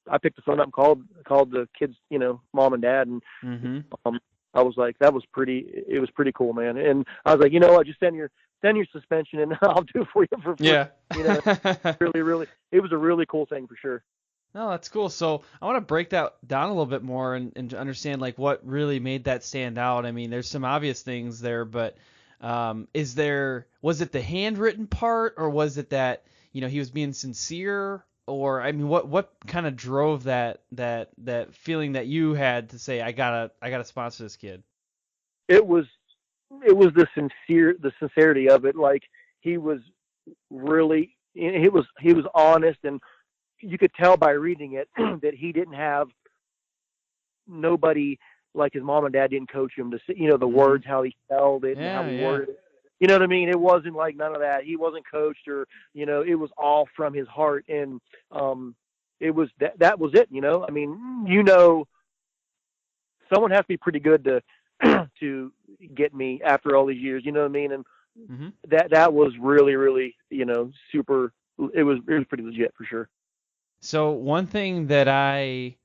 I picked the phone up and called the kids, you know, mom and dad. And, I was like, it was pretty cool, man. And I was like, you know what, just send your suspension and I'll do it for you for free. Yeah. You know, really, it was a really cool thing for sure. No, that's cool. So I want to break that down a little bit more and understand like what really made that stand out. I mean, there's some obvious things there, but was it the handwritten part, or was it that, you know, he was being sincere? Or, I mean, what kind of drove that feeling that you had to say, I gotta sponsor this kid? It was the sincerity of it. Like, he was really, he was honest, and you could tell by reading it that he didn't have nobody, like his mom and dad didn't coach him to say, you know, the words, how he spelled it, and how he worded it. You know what I mean? It wasn't like none of that. He wasn't coached, or, you know, it was all from his heart. And it was that was it, you know? I mean, you know, someone has to be pretty good to get me after all these years, you know what I mean? And that was really, really, you know, super. It was pretty legit for sure. So one thing that I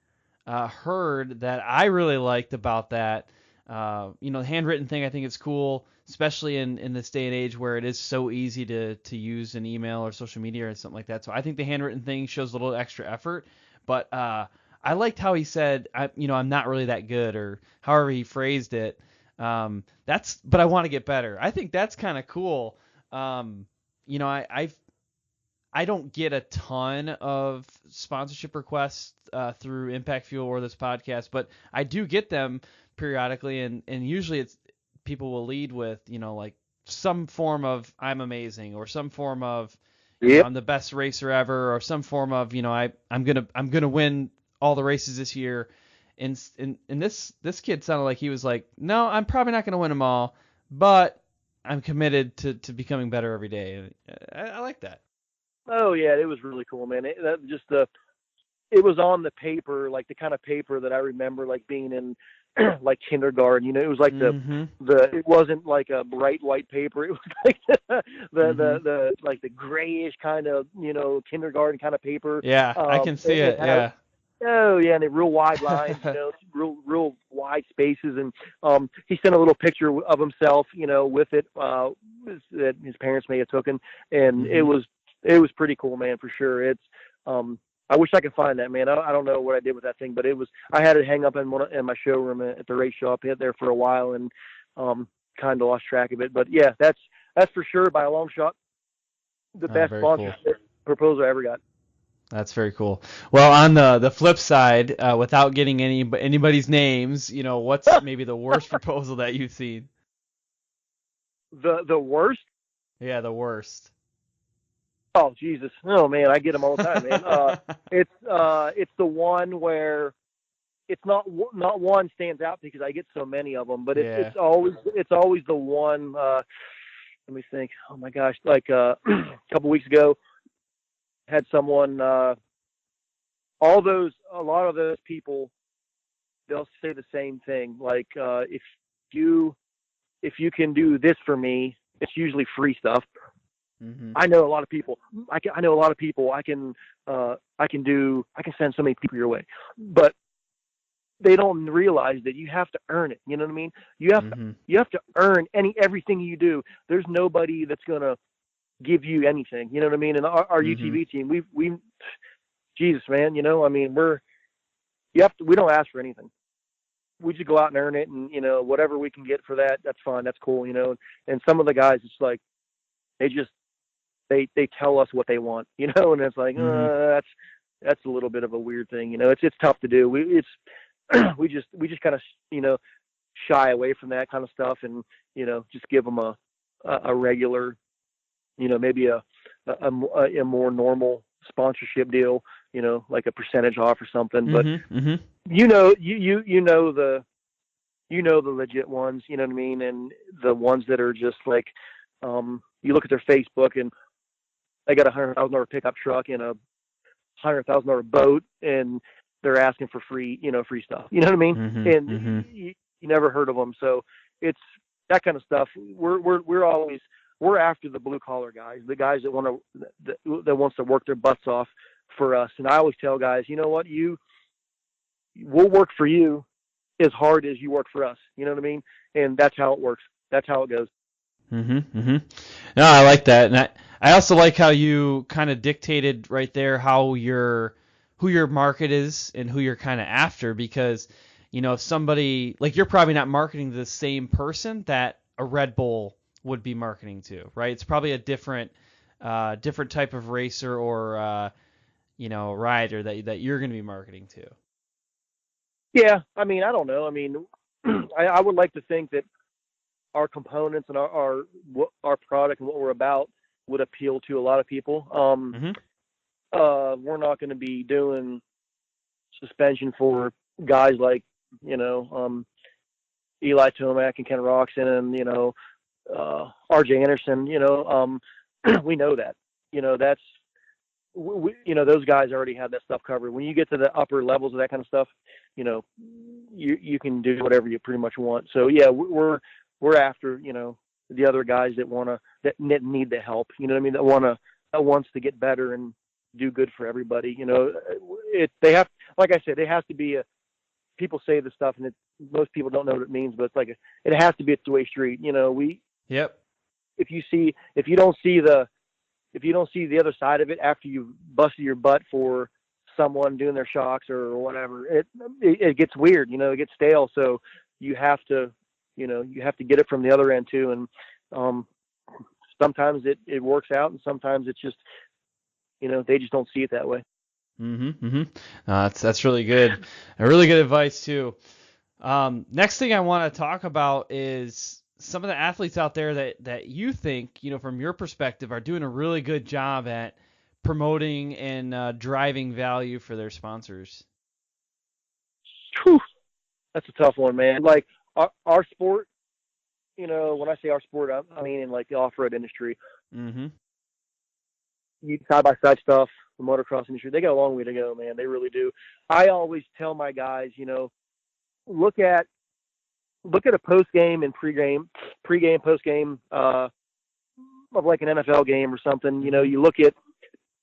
heard that I really liked about that, you know, the handwritten thing, I think it's cool, especially in this day and age where it is so easy to use an email or social media or something like that. So I think the handwritten thing shows a little extra effort. But I liked how he said, I'm not really that good, or however he phrased it. But I want to get better. I think that's kind of cool. You know, I don't get a ton of sponsorship requests through Impact Fuel or this podcast, but I do get them periodically, and usually it's people will lead with, you know, like some form of I'm amazing, or some form of you know, I'm the best racer ever, or some form of, you know, I'm gonna win all the races this year. And this kid sounded like he was like, no, I'm probably not gonna win them all, but I'm committed to becoming better every day. I like that. Oh yeah, it was really cool, man. It was on the paper, like the kind of paper that I remember, like being in like kindergarten. You know, it was like it wasn't like a bright white paper. It was like the like the grayish kind of, you know, kindergarten kind of paper. Yeah, I can see it. Yeah. Oh yeah, and the real wide lines, you know, real wide spaces, and he sent a little picture of himself, you know, with it that his parents may have taken, and it was pretty cool, man, for sure. It's I wish I could find that, man. I don't know what I did with that thing, but I had it hang up in my showroom at the race shop. Hit there for a while, and kind of lost track of it. But yeah, that's for sure by a long shot the best sponsorship proposal I ever got. That's very cool. Well, on the flip side, without getting anybody's names, you know, what's maybe the worst proposal that you've seen? The worst? Yeah, the worst. Oh Jesus! Oh man, I get them all the time, man. It's the one where it's not one stands out because I get so many of them, but it's always the one. Let me think. Oh my gosh! Like a couple weeks ago, had someone. A lot of those people, they'll say the same thing. Like if you can do this for me, it's usually free stuff. I know a lot of people. I know a lot of people. I can send so many people your way, but they don't realize that you have to earn it. You know what I mean? You have to earn everything you do. There's nobody that's gonna give you anything. You know what I mean? And our UTV team, we Jesus, man. You know, I mean, we don't ask for anything. We just go out and earn it, and you know, whatever we can get for that, that's fine. That's cool. You know, and some of the guys, it's like they they tell us what they want, you know, and it's like, that's a little bit of a weird thing, you know. It's tough to do. We just kind of, you know, shy away from that kind of stuff, and, you know, just give them a regular, you know, maybe a more normal sponsorship deal, you know, like a percentage off or something. But you know, you know the legit ones, you know what I mean, and the ones that are just like, you look at their Facebook and they got $100,000 pickup truck and a $100,000 boat, and they're asking for free stuff. You know what I mean? And you never heard of them. So it's that kind of stuff. We're after the blue collar guys, the guys that wants to work their butts off for us. And I always tell guys, you know what, we'll work for you as hard as you work for us. You know what I mean? And that's how it works. That's how it goes. No, I like that. And I also like how you kind of dictated right there who your market is and who you're kind of after, because, you know, if somebody, like, you're probably not marketing to the same person that a Red Bull would be marketing to, right? It's probably a different type of racer or, you know, rider that you're going to be marketing to. Yeah. I mean, I don't know. I mean, I would like to think that our components and our product and what we're about would appeal to a lot of people. We're not going to be doing suspension for guys like, you know, Eli Tomac and Ken Roxon and, you know, RJ Anderson, you know, we know that, you know, you know, those guys already have that stuff covered. When you get to the upper levels of that kind of stuff, you know, you can do whatever you pretty much want. So yeah, we're after, you know, the other guys that need the help, you know what I mean? That wants to get better and do good for everybody. You know, like I said, it has to be people say this stuff and most people don't know what it means, but it's like, it has to be a two-way street. You know, if you don't see the other side of it after you've busted your butt for someone doing their shocks or whatever, it gets weird, you know, it gets stale. So you have to get it from the other end too. And sometimes it works out, and sometimes it's just, you know, they just don't see it that way. That's really good. Really good advice too. Next thing I want to talk about is some of the athletes out there that you think, you know, from your perspective, are doing a really good job at promoting and driving value for their sponsors. Whew. That's a tough one, man. Like our sport, you know, when I say our sport, I mean in like the off-road industry. Side-by-side stuff, the motocross industry, they got a long way to go, man. They really do. I always tell my guys, you know, look at a post-game and pre-game, post-game of like an NFL game or something. You know, you look at,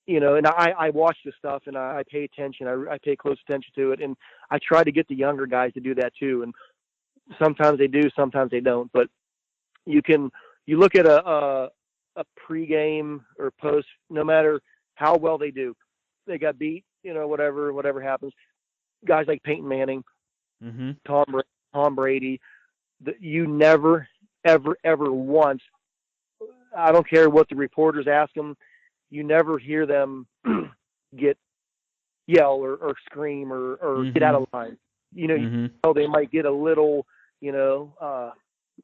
you know, and I watch this stuff and I pay attention. I pay close attention to it, and I try to get the younger guys to do that too. And sometimes they do, sometimes they don't. But you look at a pre-game or post, no matter how well they do, they got beat, you know, whatever happens. Guys like Peyton Manning, Tom Brady, you never, ever once, I don't care what the reporters ask them, you never hear them yell or scream or get out of line. You know, they might get a little, you know,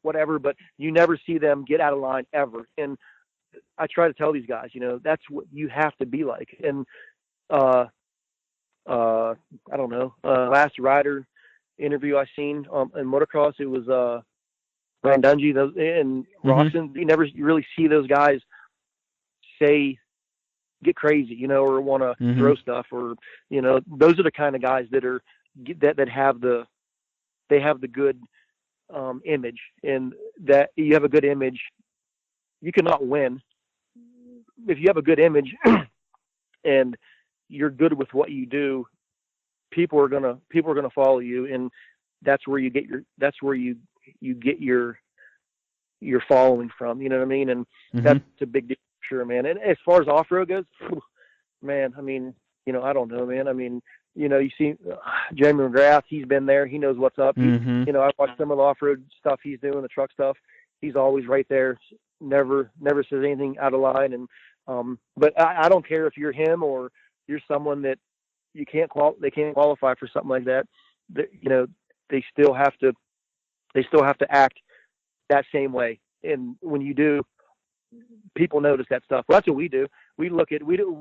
whatever, but you never see them get out of line ever. And I try to tell these guys, you know, that's what you have to be like. And I don't know, last rider interview I seen in motocross, it was Ryan Dungey and Roxon. You never really see those guys get crazy, you know, or want to throw stuff, or, you know, those are the kind of guys that have the good image, and that you have a good image, you cannot win if you have a good image and you're good with what you do. People are gonna follow you, and that's where you get your following from. You know what I mean? And that's a big deal, sure, man. And as far as off-road goes, man, I mean, you know, I don't know, man. I mean, you know, you see Jeremy McGrath, he's been there, he knows what's up. You know, I watched some of the off-road stuff he's doing, the truck stuff. He's always right there, never says anything out of line. And but I don't care if you're him or you're someone that they can't qualify for something like that. You know, they still have to act that same way. And when you do, people notice that stuff. Well, that's what we do. When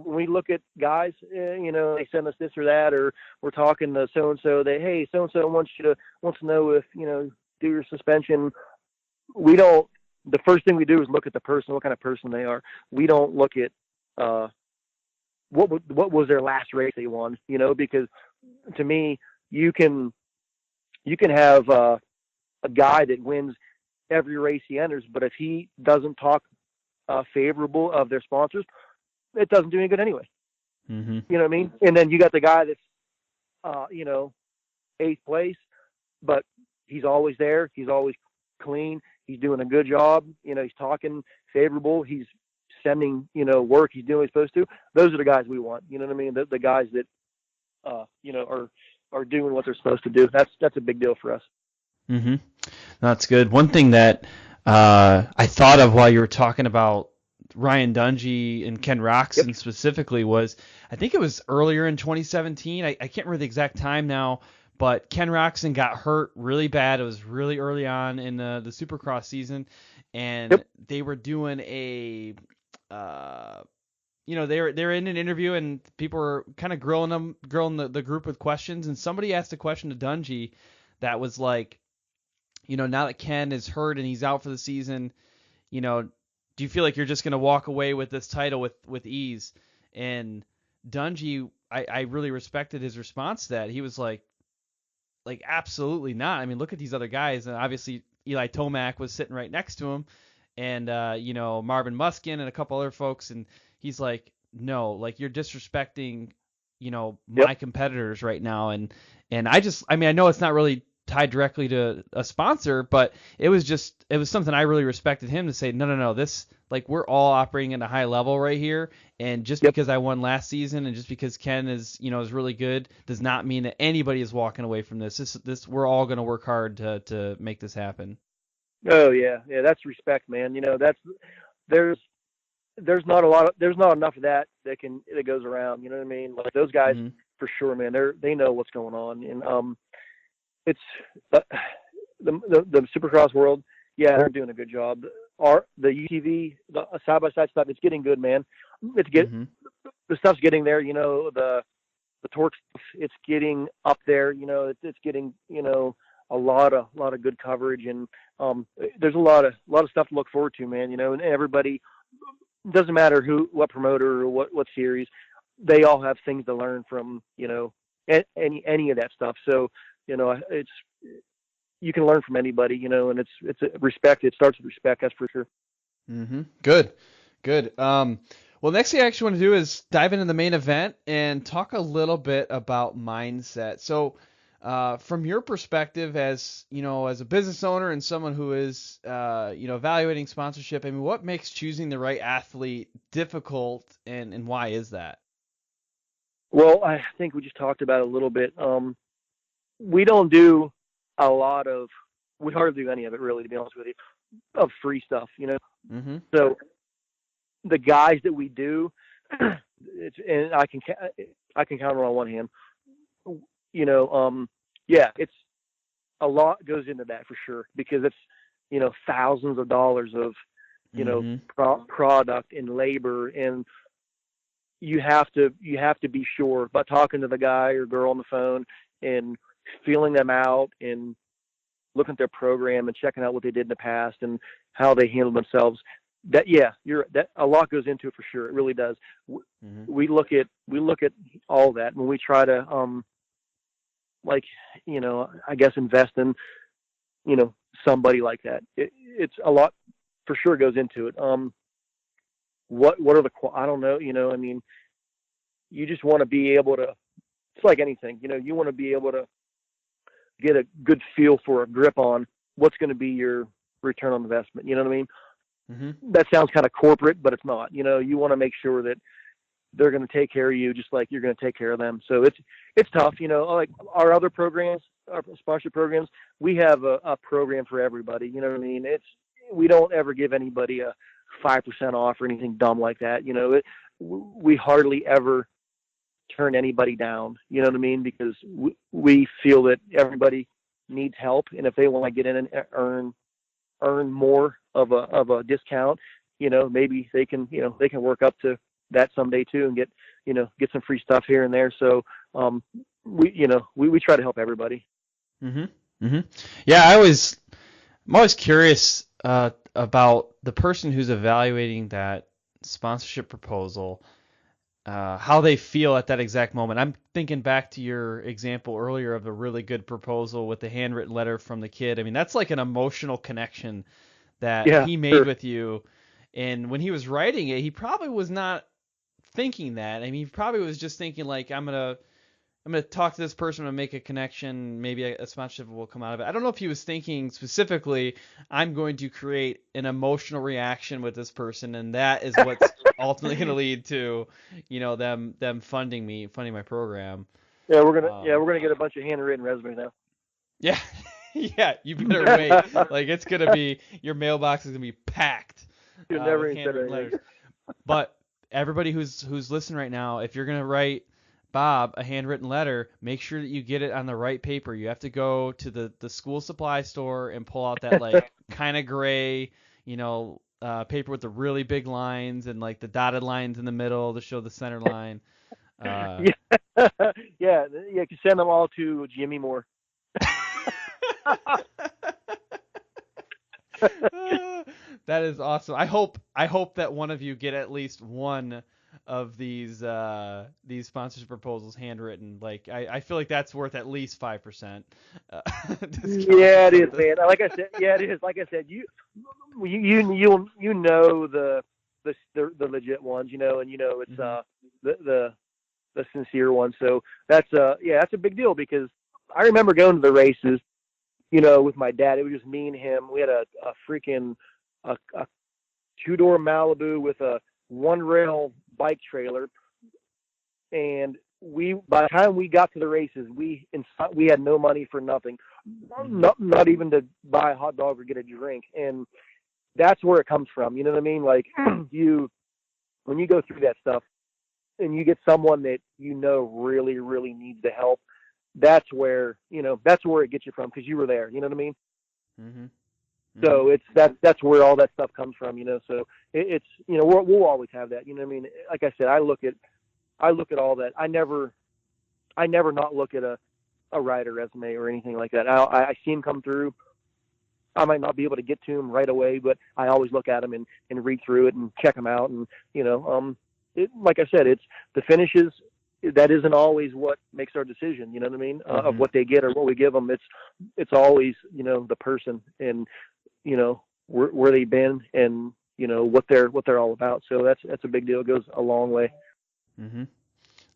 we look at guys, you know, they send us this or that, or we're talking to so and so. Hey, so and so wants to know if, you know, do your suspension. We don't. The first thing we do is look at the person, what kind of person they are. We don't look at what was their last race they won, you know, because to me, you can have a guy that wins every race he enters, but if he doesn't talk favorable of their sponsors, it doesn't do any good anyway. Mm-hmm. You know what I mean? And then you got the guy that's, you know, 8th place, but he's always there. He's always clean. He's doing a good job. You know, he's talking favorable. He's sending, you know, work. He's doing what he's supposed to. Those are the guys we want. You know what I mean? The guys that, you know, are doing what they're supposed to do. That's a big deal for us. Mm-hmm. That's good. One thing that I thought of while you were talking about Ryan Dungey and Ken Roxon specifically was, I think it was earlier in 2017. I can't remember the exact time now, but Ken Roxon got hurt really bad. It was really early on in the Supercross season, and they were doing a, you know, they're in an interview and people were kind of grilling the group with questions, and somebody asked a question to Dungey that was like, you know, now that Ken is hurt and he's out for the season, you know, do you feel like you're just going to walk away with this title with ease? And Dungey, I really respected his response to that. He was like absolutely not. I mean, look at these other guys, and obviously Eli Tomac was sitting right next to him, and you know, Marvin Muskin and a couple other folks, and he's like, no, like you're disrespecting, you know, my competitors right now, and I mean, I know it's not really tied directly to a sponsor, but it was something I really respected him to say, no, this, like, we're all operating at a high level right here, and just because I won last season and just because Ken is really good does not mean that anybody is walking away from this. We're all going to work hard to make this happen. Oh yeah, that's respect, man. You know, there's not enough of that goes around. You know what I mean? Like those guys, for sure, man. They know what's going on, and it's the Supercross world. Yeah, they're doing a good job. The UTV, the side-by-side stuff, it's getting good, man. The stuff's getting there. You know, the torque stuff, it's getting up there. You know, it's getting, you know, a lot of good coverage, and there's a lot of stuff to look forward to, man. You know, and everybody, doesn't matter what promoter or what series, they all have things to learn from, you know, any of that stuff. So, you know, you can learn from anybody, you know, and it's respect. It starts with respect, that's for sure. Mm-hmm. Good. Well, next thing I actually want to do is dive into the main event and talk a little bit about mindset. So, from your perspective as, you know, as a business owner and someone who is, you know, evaluating sponsorship, I mean, what makes choosing the right athlete difficult, and why is that? Well, I think we just talked about it a little bit. We don't do we hardly do any of it, really, to be honest with you, of free stuff, you know? Mm-hmm. So the guys that we do, and I can count on one hand, you know, it's a lot goes into that for sure, because it's, you know, thousands of dollars of, you know, product and labor, and you have to be sure by talking to the guy or girl on the phone and feeling them out and looking at their program and checking out what they did in the past and how they handled themselves. That a lot goes into it for sure. It really does. We look at all that when we try to like, you know, I guess invest in, you know, somebody like that. It's a lot for sure goes into it. What are I don't know, you know, I mean, you just want to be able to, it's like anything, you know, you want to be able to get a good feel for a grip on what's going to be your return on investment. You know what I mean? Mm-hmm. That sounds kind of corporate, but it's not. You know, you want to make sure that they're going to take care of you just like you're going to take care of them. So it's tough, you know, like our other programs, our sponsorship programs, we have a program for everybody. You know what I mean? we don't ever give anybody a 5% off or anything dumb like that. We hardly ever turn anybody down. You know what I mean? Because we feel that everybody needs help, and if they want to get in and earn more of a discount, maybe they can work up to that someday too, and get some free stuff here and there. So we try to help everybody. Yeah, I'm always curious about the person who's evaluating that sponsorship proposal, how they feel at that exact moment. I'm thinking back to your example earlier of a really good proposal with the handwritten letter from the kid. I mean, that's like an emotional connection that he made with you. And when he was writing it, he probably was not thinking that. I mean, he probably was just thinking like, I'm gonna talk to this person, I'm gonna make a connection, maybe a sponsorship will come out of it. I don't know if he was thinking specifically, I'm going to create an emotional reaction with this person, and that is what's ultimately going to lead to, them funding my program. Yeah, we're gonna get a bunch of handwritten resumes now. Yeah, yeah, you better wait. Like, it's gonna be, your mailbox is gonna be packed with handwritten letters. But everybody who's listening right now, if you're gonna write Bob a handwritten letter, make sure that you get it on the right paper. You have to go to the school supply store and pull out that like kind of gray, paper with the really big lines and like the dotted lines in the middle to show the center line. Yeah, you can send them all to Jimmy Moore. That is awesome. I hope that one of you get at least one of these sponsorship proposals handwritten. Like, I feel like that's worth at least 5%. Yeah, it is, man. Like I said, it is. Like I said, you know the legit ones, and it's the sincere ones. So that's a big deal, because I remember going to the races, with my dad. It was just me and him. We had a freaking a 2-door Malibu with a 1-rail bike trailer, and by the time we got to the races, we had no money for nothing, not even to buy a hot dog or get a drink. And that's where it comes from. You know what I mean? Like, when you go through that stuff and you get someone that really, really needs the help, that's where it gets you from, because you were there. You know what I mean? So that's where all that stuff comes from. So it's we'll always have that. You know what I mean? Like I said, I look at all that. I never not look at a rider resume or anything like that. I see them come through. I might not be able to get to them right away, but I always look at them and read through it and check them out. And like I said, it's the finishes. That isn't always what makes our decision. You know what I mean? Of what they get or what we give them. It's always the person and where they've been and what they're all about. So that's a big deal. It goes a long way. No,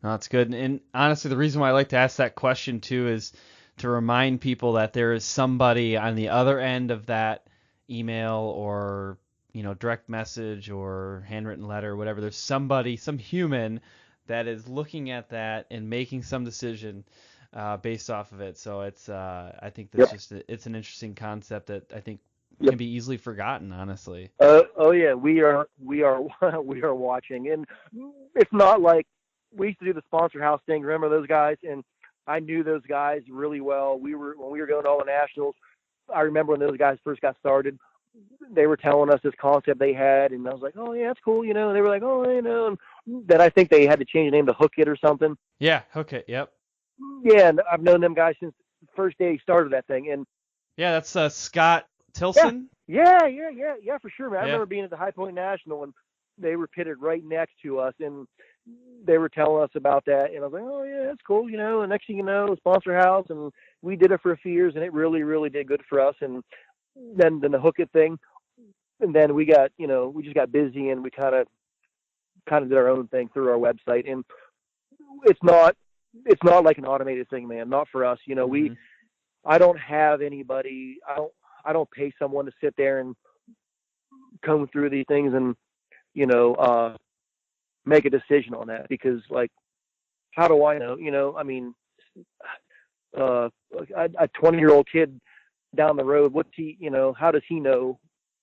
that's good. And honestly, the reason why I like to ask that question too is to remind people that there is somebody on the other end of that email or direct message or handwritten letter or whatever. There's somebody, some human, that is looking at that and making some decision based off of it. So it's I think that's just it's an interesting concept that I think can be easily forgotten, honestly. Oh yeah, we are watching, and it's not like we used to do the sponsor house thing. Remember those guys? And I knew those guys really well. When we were going to all the nationals, I remember when those guys first got started. They were telling us this concept they had, and I was like, oh yeah, that's cool. And they were like, oh, and then I think they had to change the name to Hook It or something. Yeah, Hook It. Yep. Yeah, and I've known them guys since the first day he started that thing. And yeah, that's Scott Tilson. Yeah, for sure, man. I remember being at the High Point National, and they were pitted right next to us, and they were telling us about that, and I was like, oh yeah, that's cool. And next thing you know, sponsor house, and we did it for a few years, and it really, really did good for us. And then the Hook It thing, and then we got, we just got busy, and we kind of did our own thing through our website. And it's not like an automated thing, man. Not for us. I don't have anybody. I don't pay someone to sit there and comb through these things and make a decision on that, because like, how do I know? I mean, a 20-year-old kid down the road, what's he? How does he know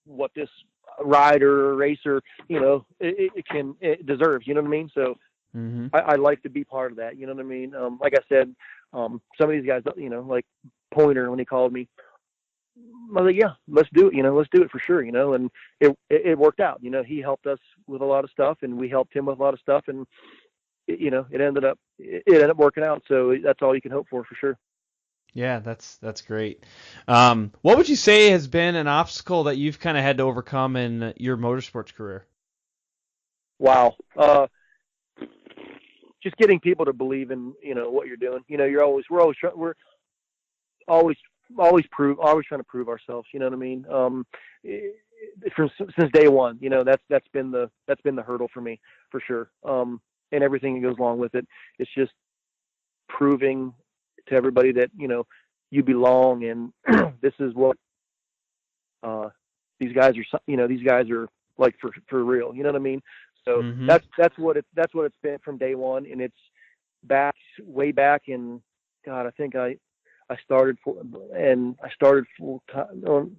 what this rider or racer, it deserves. You know what I mean? So I like to be part of that. You know what I mean? Like I said, some of these guys, like Pointer, when he called me, I was like, yeah, let's do it. Let's do it for sure. And it worked out. He helped us with a lot of stuff, and we helped him with a lot of stuff, and it ended up working out. So that's all you can hope for sure. Yeah, that's great. What would you say has been an obstacle that you've kind of had to overcome in your motorsports career? Wow. Just getting people to believe in, what you're doing. We're always trying to prove ourselves. You know what I mean? Since day one, that's been the hurdle for me, for sure. And everything that goes along with it. It's just proving to everybody that, you belong, and this is what, these guys are like for real. You know what I mean? So that's what it's been from day one. And it's way back in, God, I think I started full time,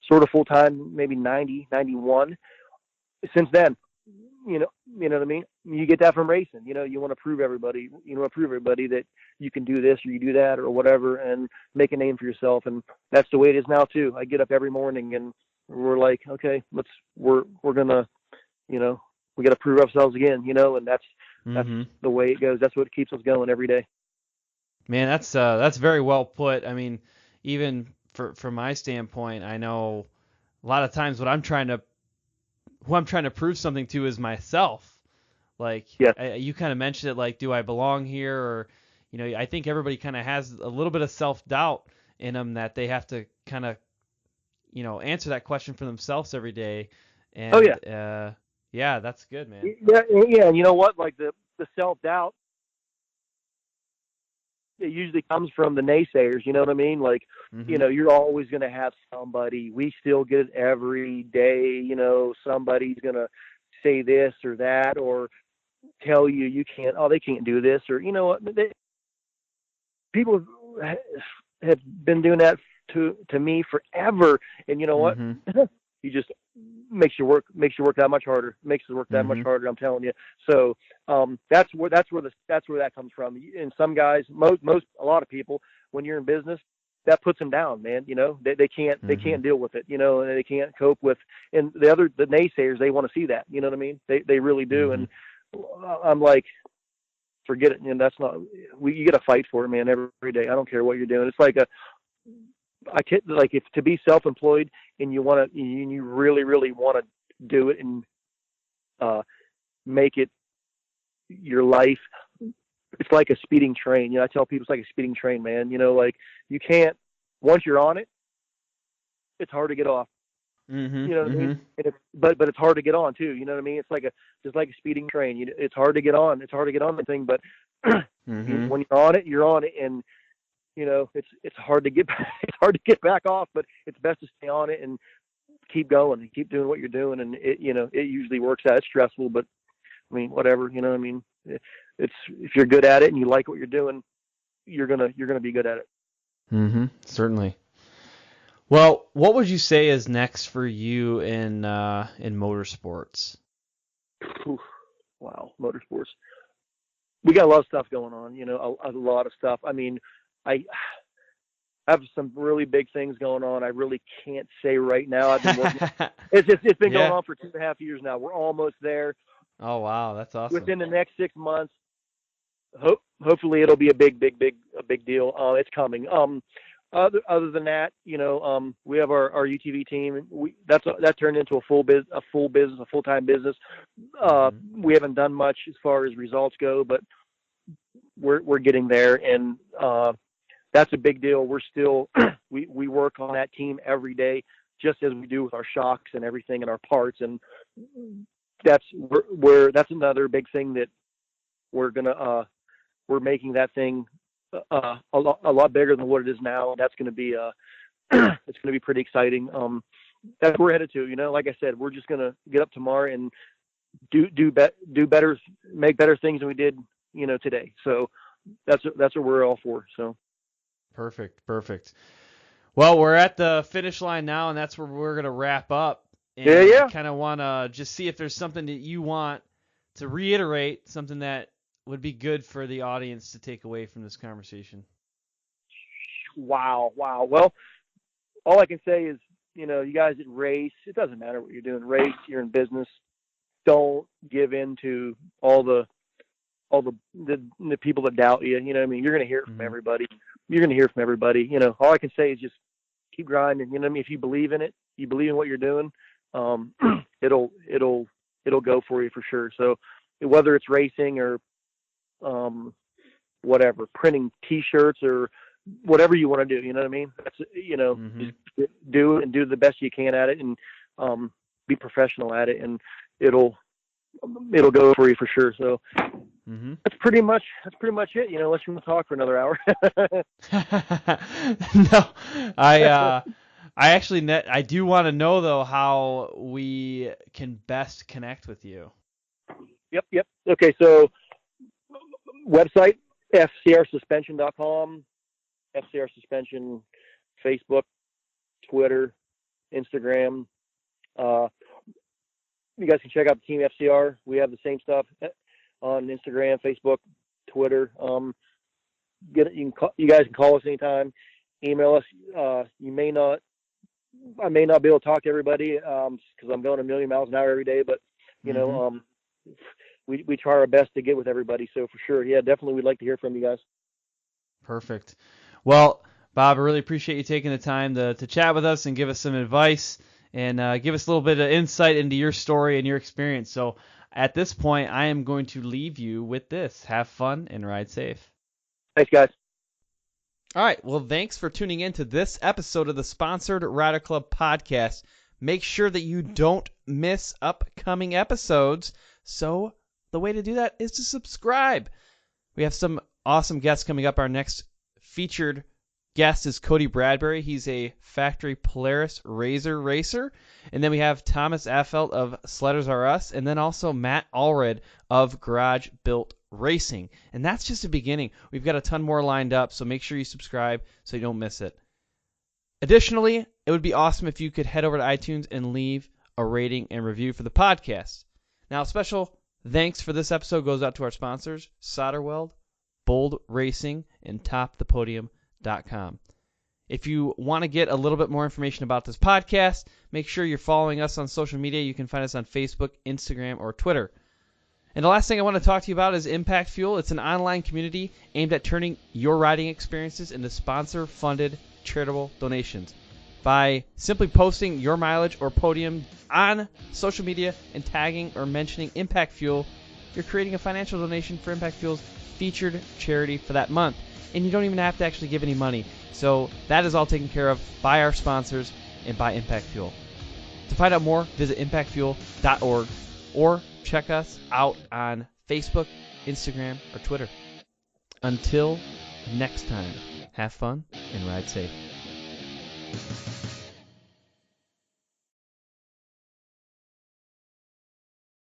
sort of full time, maybe 90, 91. Since then, you know what I mean? You get that from racing. You want to prove everybody, that you can do this or you do that or whatever, and make a name for yourself. And that's the way it is now too. I get up every morning and we're like, okay, we're gonna, we got to prove ourselves again, and that's the way it goes. That's what keeps us going every day. Man, that's very well put. I mean, even from my standpoint, I know a lot of times who I'm trying to prove something to is myself. Like, yes. You kind of mentioned it, like, do I belong here? Or, I think everybody kind of has a little bit of self-doubt in them that they have to kind of, answer that question for themselves every day. And, oh, yeah. Yeah, that's good, man. Yeah, and you know what? Like the self-doubt, it usually comes from the naysayers. You know what I mean? Like, you're always going to have somebody. We still get it every day. Somebody's going to say this or that, or tell you can't. Oh, they can't do this, or what? People have been doing that to me forever, and you know what? You just makes you work that much harder. Makes us work that much harder. I'm telling you. So that's where that comes from. And some guys, a lot of people, when you're in business, that puts them down, man. They can't deal with it. And they can't cope with. And the naysayers, they want to see that. You know what I mean? They really do. And I'm like, forget it. And that's not. You got to fight for it, man. Every day. I don't care what you're doing. It's like if to be self-employed and you really, really want to do it and make it your life, it's like a speeding train. I tell people it's like a speeding train, man. Like you can't, once you're on it, it's hard to get off. You know what I mean? And but it's hard to get on too. You know what I mean? It's just like a speeding train. It's hard to get on. It's hard to get on the thing, but when you're on it, and it's hard to get it's back off, but it's best to stay on it and keep going and keep doing what you're doing. And it usually works out. It's stressful, but I mean, whatever, I mean, it's, if you're good at it and you like what you're doing, you're going to be good at it. Certainly. Well, what would you say is next for you in motorsports? Wow. Motorsports. We got a lot of stuff going on, a lot of stuff. I mean, I have some really big things going on. I really can't say right now. I've been working. It's been going on for 2.5 years now. We're almost there. Oh wow, that's awesome. Within the next 6 months, hopefully it'll be a big deal. It's coming. Other than that, we have our UTV team. That turned into a full-time business. We haven't done much as far as results go, but we're getting there, and that's a big deal. We're still we work on that team every day, just as we do with our shocks and everything and our parts, and that's another big thing that we're making that thing a lot bigger than what it is now. That's going to be it's going to be pretty exciting. That's where we're headed to. Like I said, we're just going to get up tomorrow and do better, make better things than we did today. So that's what we're all for. So perfect. Well, we're at the finish line now, and that's where we're going to wrap up. And Yeah. I kind of want to just see if there's something that you want to reiterate, something that would be good for the audience to take away from this conversation. Wow. Well, all I can say is, you guys that race, it doesn't matter what you're doing. Race, you're in business. Don't give in to all the people that doubt you. You know what I mean? You're going to hear it from everybody. You're going to hear from everybody. All I can say is just keep grinding. You know what I mean? If you believe in it, you believe in what you're doing, it'll go for you for sure. So whether it's racing or whatever, printing T-shirts or whatever you want to do, you know what I mean? That's just do it and do the best you can at it, and be professional at it, and it'll go for you for sure. So that's pretty much it. Unless you want to talk for another hour. No, I do want to know though how we can best connect with you. Yep. Okay, so website FCRsuspension.com, FCR Suspension, Facebook, Twitter, Instagram. You guys can check out Team FCR. We have the same stuff on Instagram, Facebook, Twitter. You guys can call us anytime, email us. I may not be able to talk to everybody because I'm going a million miles an hour every day, but we try our best to get with everybody. So for sure, yeah, definitely we'd like to hear from you guys. Perfect. Well, Bob, I really appreciate you taking the time to chat with us and give us some advice and give us a little bit of insight into your story and your experience. So at this point, I am going to leave you with this. Have fun and ride safe. Thanks, guys. All right. Well, thanks for tuning in to this episode of the Sponsored Rider Club podcast. Make sure that you don't miss upcoming episodes. So the way to do that is to subscribe. We have some awesome guests coming up. Our next featured guest is Cody Bradbury. He's a factory Polaris Razor racer. And then we have Thomas Affelt of Sledders R Us, and then also Matt Allred of Garage Built Racing. And that's just the beginning. We've got a ton more lined up, so make sure you subscribe so you don't miss it. Additionally, it would be awesome if you could head over to iTunes and leave a rating and review for the podcast. Now, special thanks for this episode goes out to our sponsors, Solderweld, Bold Racing, and TopThePodium.com. If you want to get a little bit more information about this podcast, make sure you're following us on social media. You can find us on Facebook, Instagram, or Twitter. And the last thing I want to talk to you about is Impact Fuel. It's an online community aimed at turning your riding experiences into sponsor-funded charitable donations. By simply posting your mileage or podium on social media and tagging or mentioning Impact Fuel, you're creating a financial donation for Impact Fuel's featured charity for that month. And you don't even have to actually give any money. So that is all taken care of by our sponsors and by Impact Fuel. To find out more, visit impactfuel.org or check us out on Facebook, Instagram, or Twitter. Until next time, have fun and ride safe.